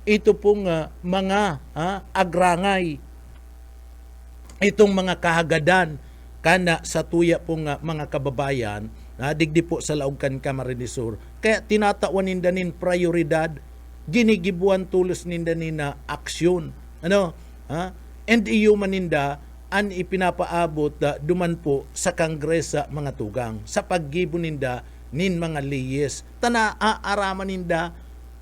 ito pong mga agrangay, itong mga kahagadan kana sa tuya pong mga kababayan, digdi po sa laog kan Camarines Sur. Kaya tinatawan ninda nin prioridad, ginigibuan tulos ninda nina aksyon. And iyo maninda an ipinapaabot duman po sa Kongres mga tugang sa paggibo ninda nin mga liyes. Aaraman ninda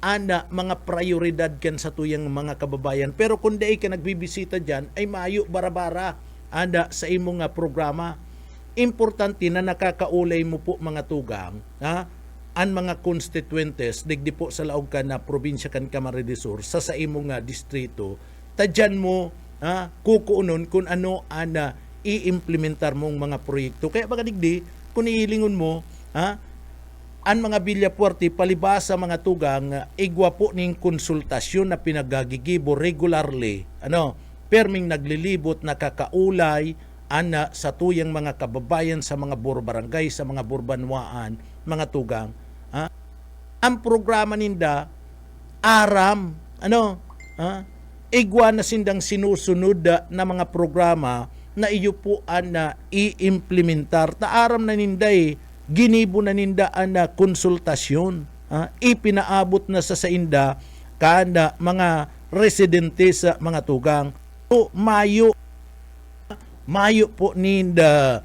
ana mga prioridad kan sa tuyang mga kababayan. Pero kung di ka nagbibisita dyan, ay mayo barabara anda sa imong programa. Importante na nakakaulay mo po mga tugang, ang mga constituentes, digdi po sa laog ka na probinsya kan Camarines Sur, sa imong distrito, tadyan mo, kukuunon kung ano i-implementar mong mga proyekto. Kaya baka digdi, kung iilingon mo, ang mga Villapuerte palibasa mga tugang igwa po ning konsultasyon na pinagagigibo regularly perming naglilibot nakakaulay ana sa tuyang mga kababayan sa mga burbarangay sa mga burbanwaan mga tugang ang programa ninda aram igwa na sindang sinusunod na mga programa na iyo po na i-implementar taaram na ninday ginibo na ninda na konsultasyon ipinaabot na sa inda kada mga residente sa mga tugang so mayo po ninda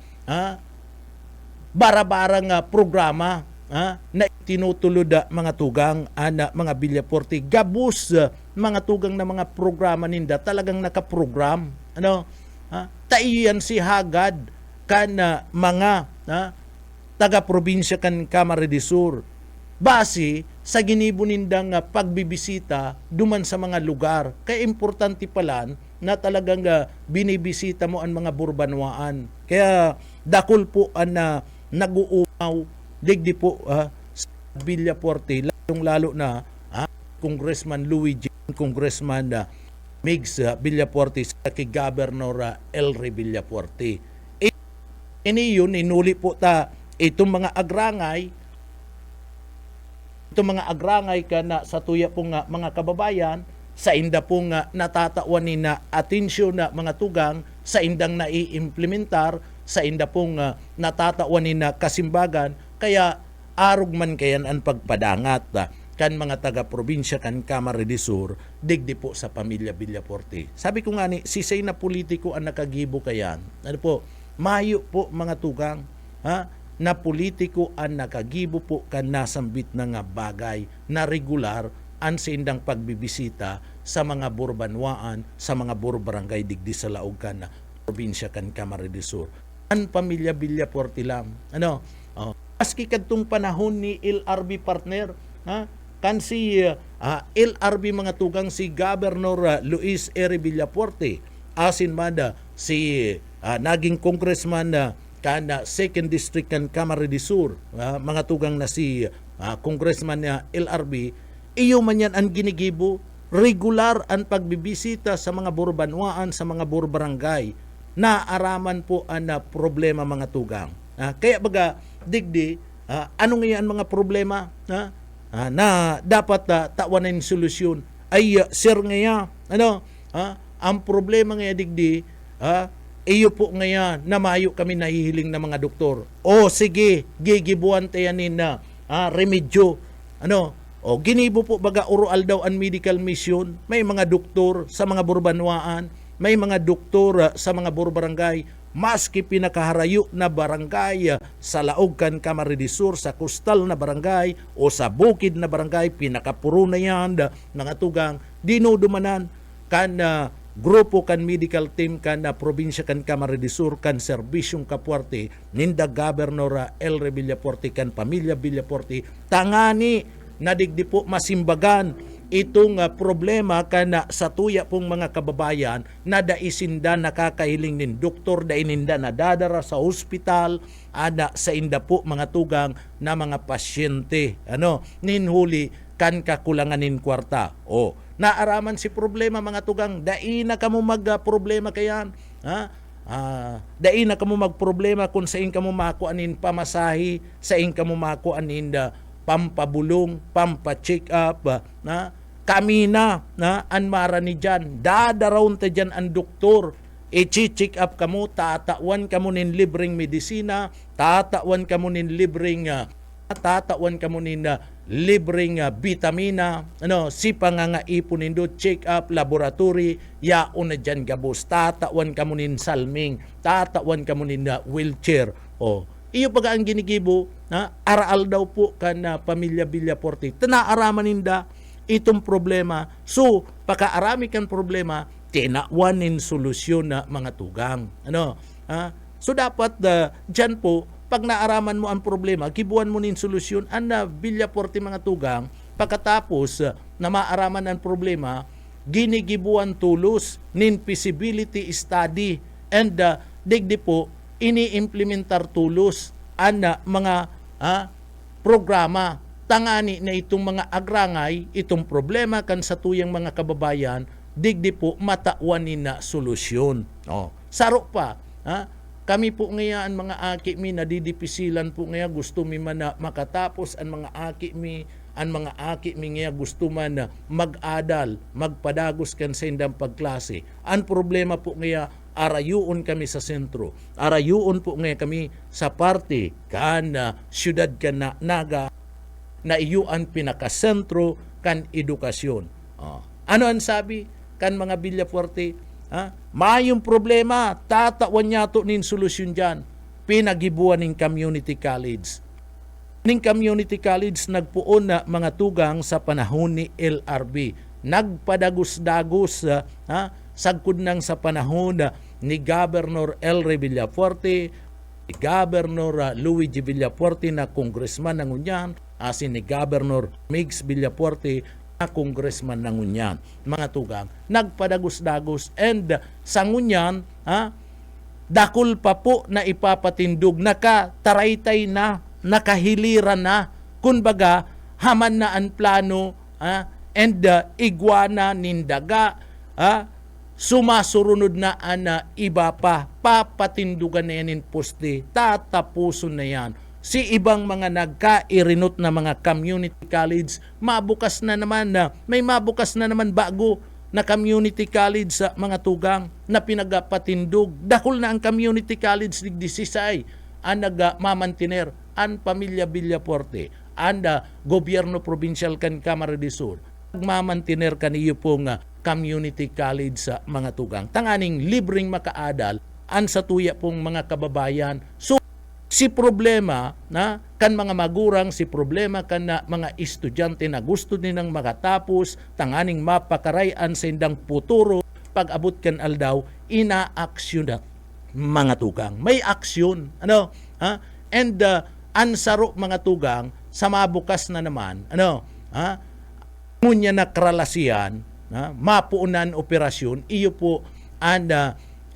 barabarang programa na tinutulod mga tugang mga Villapuerte gabus mga tugang na mga programa ninda talagang nakaprogram taiyan si hagad kana mga taga-probinsya kan Camarines Sur base sa ginibo nindang pagbibisita duman sa mga lugar kaya importante palan na talagang binibisita mo ang mga burbanwaan kaya dakol po na nag-uumaw digdi po sa Villapuerte lalo na Congressman Luigi Congressman Migs Villapuerte sa kay Governor Elry Villapuerte ini yun inuli po ta itong mga agrangay ka na sa tuya pong mga kababayan sa inda pong natatawan ni na atensyon na mga tugang sa indang naiimplementar sa inda pong natatawan ni na kasimbagan kaya arog man kayan ang pagpadangat kan mga taga-probinsya kan Camarines Sur digdi po sa pamilya Villapuerte sabi ko nga ni sisay na politiko ang nakagibo kayan mayo po mga tugang na politiko ang nakagibo po kan nasambit na nga bagay na regular ang sindang pagbibisita sa mga burbanwaan, sa mga burbarangay digdi sa laog kan na probinsya kan Camarines Sur. Ang pamilya Villapuerte lam. Maski kadtong panahon ni LRB partner, kan si LRB mga tugang si Governor Luis R. Villapuerte, asin mada si naging congressman kana 2nd District kan Camarines Sur mga tugang na si Congressman LRB iyo man yan ang ginigibo regular ang pagbibisita sa mga burbanwaan sa mga burbarangay na araman po ang problema mga tugang kaya baga digdi ano nga yan mga problema na dapat tawanan solusyon ay sir nga ang problema nga digdi iyo po ngayon na mayo kami nahihiling na mga doktor. O sige, gigibuan tayanin na remedyo. Ginibo po baga oral daw ang medical mission. May mga doktor sa mga burbanwaan, may mga doktor sa mga burbarangay, maski pinakaharayo na barangay sa laog kan Camarines Sur, sa coastal na barangay o sa bukid na barangay, pinakapuro na yan mga tugang, dinudumanan kan grupo kan medical team kan probinsya kan Camarines Sur kan serbisyong kapuarte ninda Governor Elry Villapuerte kan pamilya Villapuerte tangani nadigdi po masimbagan itong problema kan sa tuya pong mga kababayan na daisinda nakakahiling nin doktor daininda na dadara sa ospital sa inda po mga tugang na mga pasyente ninhuli kan kakulanganin kwarta naaraman si problema mga tugang dai na kamo magproblema kayan dai na kamo magproblema kung sa in kamo makuanin pamasahi sa in kamo makuanin pampabulong pampa-check up kami na anmara ni dyan dadaraon ta dyan ang doktor i-check up kamo tatawan kamo nin libreng medisina tatawan kamo nin libreng libreng vitamina si pangangaipon nindo check up laboratory yaon na dyan gabos tatawan ka mo nin salming tatawan ka mo nin wheelchair iyo baga ang ginigibo araal daw po kan pamilya Villapuerte tanaaraman ninda itong problema so pakaarami kan problema tinawanin solusyon na mga tugang so dapat dyan po pag naaraman mo ang problema, gibuan mo nin solusyon ang Villapuerte mga tugang, pagkatapos na maaraman ang problema, ginigibuan tulos nin feasibility study and digdi po ini-implementar tulos ang mga programa tangani na itong mga agrangay, itong problema kan sa tuyang mga kababayan, digdi po matauanin na solusyon. Saro pa, kami po ngayon mga aki mi nadidipisilan po ngayon, gusto mi man na makatapos ang mga aki mi, ngayon gusto man na mag-adal, magpadagos kan sa indang pagklase. Ang problema po ngayon, arayuon kami sa sentro, arayuon po ngayon kami sa parte kan syudad kan na naga na iyuan pinakasentro kan edukasyon. Ano ang sabi kan mga Villafuerte? Mayong problema, tatawan niya to nin solusyon dyan. Pinagibuan ng community college. Ning community college nagpuon na mga tugang sa panahon ni LRB. Nagpadagos-dagos sagkod nang sa panahon ni Governor Elre Villafuerte, ni Governor Luigi Villafuerte na congressman ng Unyan, asin ni Governor Migs Villafuerte na congressman ng Unyan. Mga tugang, nagpadagos-dagos and sa Unyan, dakol pa po na ipapatindog, nakataraytay na, nakahiliran na, kunbaga, haman na ang plano, and igwana nindaga, sumasurunod na iba pa, papatindugan na yan in poste, tatapuson na yan. Si ibang mga nagkairinot na mga community college, mabukas na naman may mabukas na naman bago na community college sa mga tugang na pinagapatindog. Dahol na ang community college digdisisay ang nagmamantiner ang pamilya Villafuerte, ang gobyerno provincial kan Camarines del Sur. Nagmamantiner kaniyo pong community college sa mga tugang. Tanganing libreng makaadal ang sa tuya pong mga kababayan. So, si problema na kan mga magurang, si problema kan na mga estudyante na gusto nilang makatapos, tanganing mapakarayan sa indang puturo, pag abot kan aldaw, ina-aksyon na mga tugang. May aksyon. And ansaro mga tugang, sa mabukas na naman, ngunya na kralasiyan, mapuunan operasyon, iyo po ang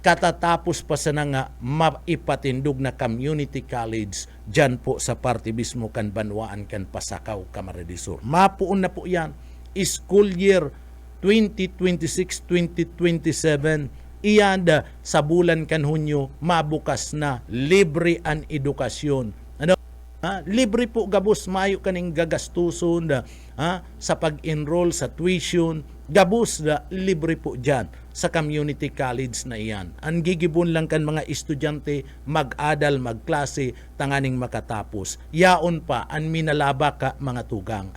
katatapos pa sa nga maipatindog na community college dyan po sa parte mismo kan Banwaan kan Pasakaw, Camarines del Sur. Mapuon na po yan. School year 2026-2027, iyan sa bulan kan Hunyo, mabukas na libre ang edukasyon. Libre po gabos, mayo kaning gagastuson sa pag-enroll sa tuition, gabos libre po dyan sa community college na iyan. Ang gigibon lang kan mga estudyante mag-adal, magklase, tanganing makatapos. Yaon pa ang minalabak ka mga tugang.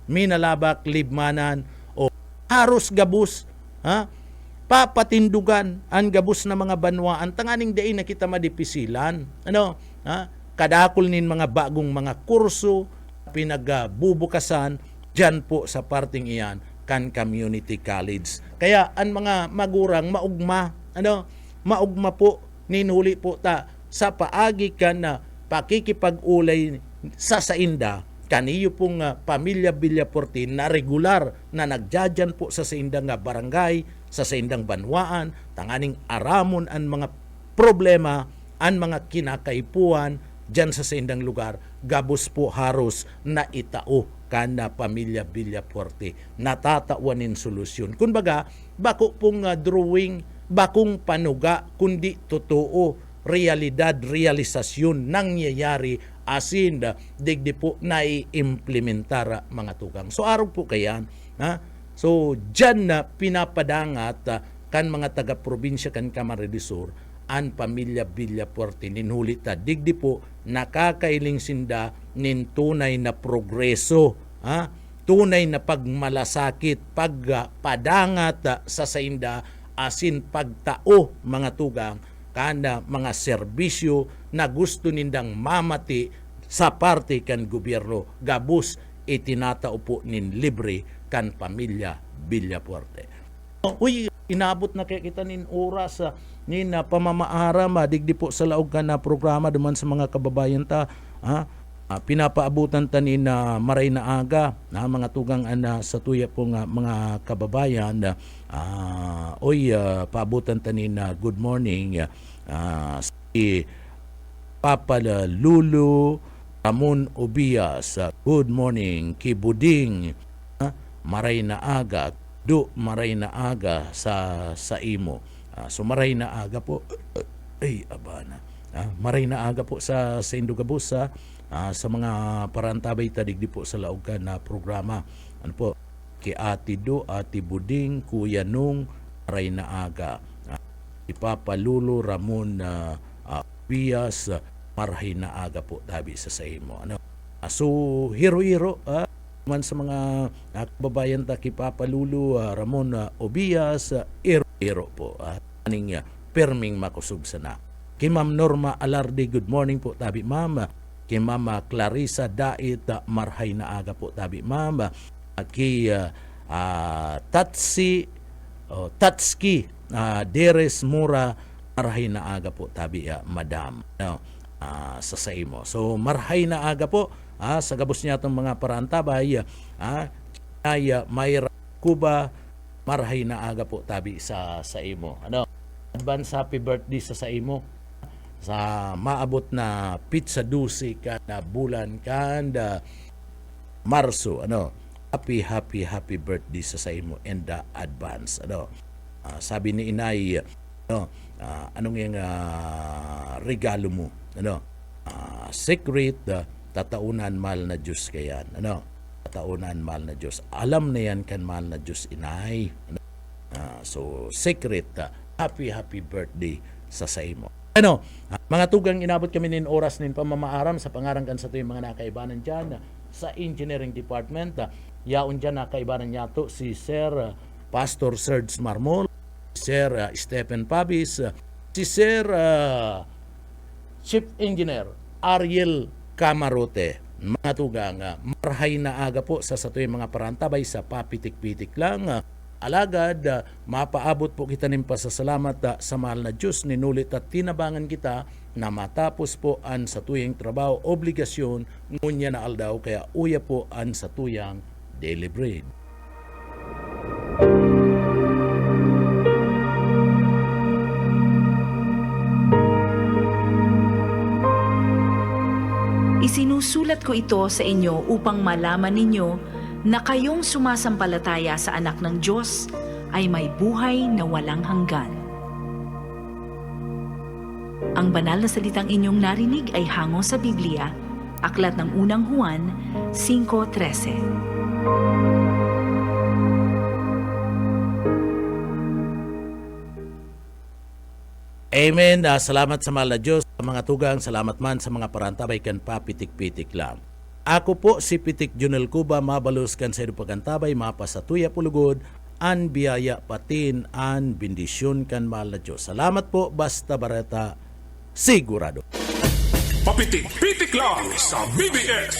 Minalabak, libmanan, o haros gabos, papatindugan ang gabos na mga banwaan, tanganing dain na kita madipisilan. Kadakol nin mga bagong mga kurso, pinagbubukasan, dyan po sa parting iyan, kan community college. Kaya ang mga magurang maugma po, ninhuli po ta sa paagi kan na pakikipag-ulay sa sainda, kaniyo pong pamilya Villafuerte na regular na nagdadyan po sa saindang barangay, sa saindang banwaan, tanganing aramon ang mga problema, ang mga kinakaipuan, dyan sa saindang lugar, gabos po haros na itao kana pamilya Villafuerte, natatawanin solusyon. Kumbaga, bako pong drawing, bakong panuga, kundi totoo, realidad, realisasyon, nangyayari, asin, digdi po nai-implementar mga tugang. So, araw po kayan, so, dyan na pinapadangat kan mga taga-probinsya kan Camarines del Sur, ang pamilya Villafuerte ninhuli ta digdi po nakakailing sinda nin tunay na progreso, tunay na pagmalasakit, pagpadangat sa sainda, asin pagtao mga tugang kana mga serbisyo na gusto nindang mamati sa parte kan gobyerno, gabus itinatao po nin libre kan pamilya Villafuerte. Uy, inabot na kaya kita nin oras nin pamamaara digdi po sa laog ka na programa duman sa mga kababayan ta, pinapaabutan ta nin maray na aga mga tugang sa tuya po mga kababayan, paabutan ta nin good morning si Papa Lulu, Ramon Obias, good morning. Kibuding, maray na aga. Maray na aga sa imo. So maray na aga po. Ay, abana. Maray na aga po sa Indugabusa, sa mga parantabay tadigdi po sa laugan na programa. Ano po? Kay Ati Do, Ati Buding, Kuya Nung, maray na aga. Ipapalulo Ramon Bias, maray na aga po tabi sa imo. Ano? So hiro-hiro man sa mga kababayan ta Kipapalulo, Ramon Obias, hiro po. Aning perming makusog sana. Kay Ma'am Norma Alarde, good morning po tabi ma'am. Kay Ma'am Clarissa Dait, marhay na aga po tabi ma'am. Kay Tatski Deres Mura, marhay na aga po tabi madam. No, sa saimo. So marhay na aga po sa gabos niya itong mga parantabay ay Mayra Cuba, marhay na aga po tabi sa imo. Ano? Advance happy birthday sa imo. Sa maabot na pizza dusi kada bulan kada Marso. Ano? Happy birthday sa imo and advance. Ano? Sabi ni Inay, anong yung regalo mo? Ano? Secret, tataunan mahal na Diyos kayan. Ano? Tataunan mahal na Diyos. Alam na yan kan mahal na Diyos, Inay. Ano? So, secret, happy birthday sa imo. Ano? Mga tugang inabot kami nin oras nin pamamaaram sa pangarangkan sa tuyong mga nakaibanan dyan sa engineering department. Yaon dyan nakaibanan niya to si Sir Pastor Serge Marmol, Sir Stephen Pabis, si Sir Chief Engineer Ariel Camarote. Mga tugang, marhay na aga po sa tuyong mga parantabay sa papitik-pitik lang. Alagad, mapaabot po kita ng pasasalamat sa mahal na Diyos, ninulit at tinabangan kita na matapos po an sa tuyang trabaho, obligasyon, ngunya na aldaw, kaya uya po an sa tuyang daily bread. Isinusulat ko ito sa inyo upang malaman ninyo na kayong sumasampalataya sa anak ng Diyos ay may buhay na walang hanggan. Ang banal na salitang inyong narinig ay hango sa Biblia, aklat ng unang Juan 5:13. Amen. Salamat sa mahal na Diyos. Sa mga tugang, salamat man sa mga parantabay kan papitik-pitik lang. Ako po si Pitik Junel Cuba, mabalos kan sa pagantabay, mapasatuya pulugod, an biyaya patin, an bendisyon kan mahal na Diyos. Salamat po, Basta Bareta, sigurado. Papitik-pitik lang sa BBS.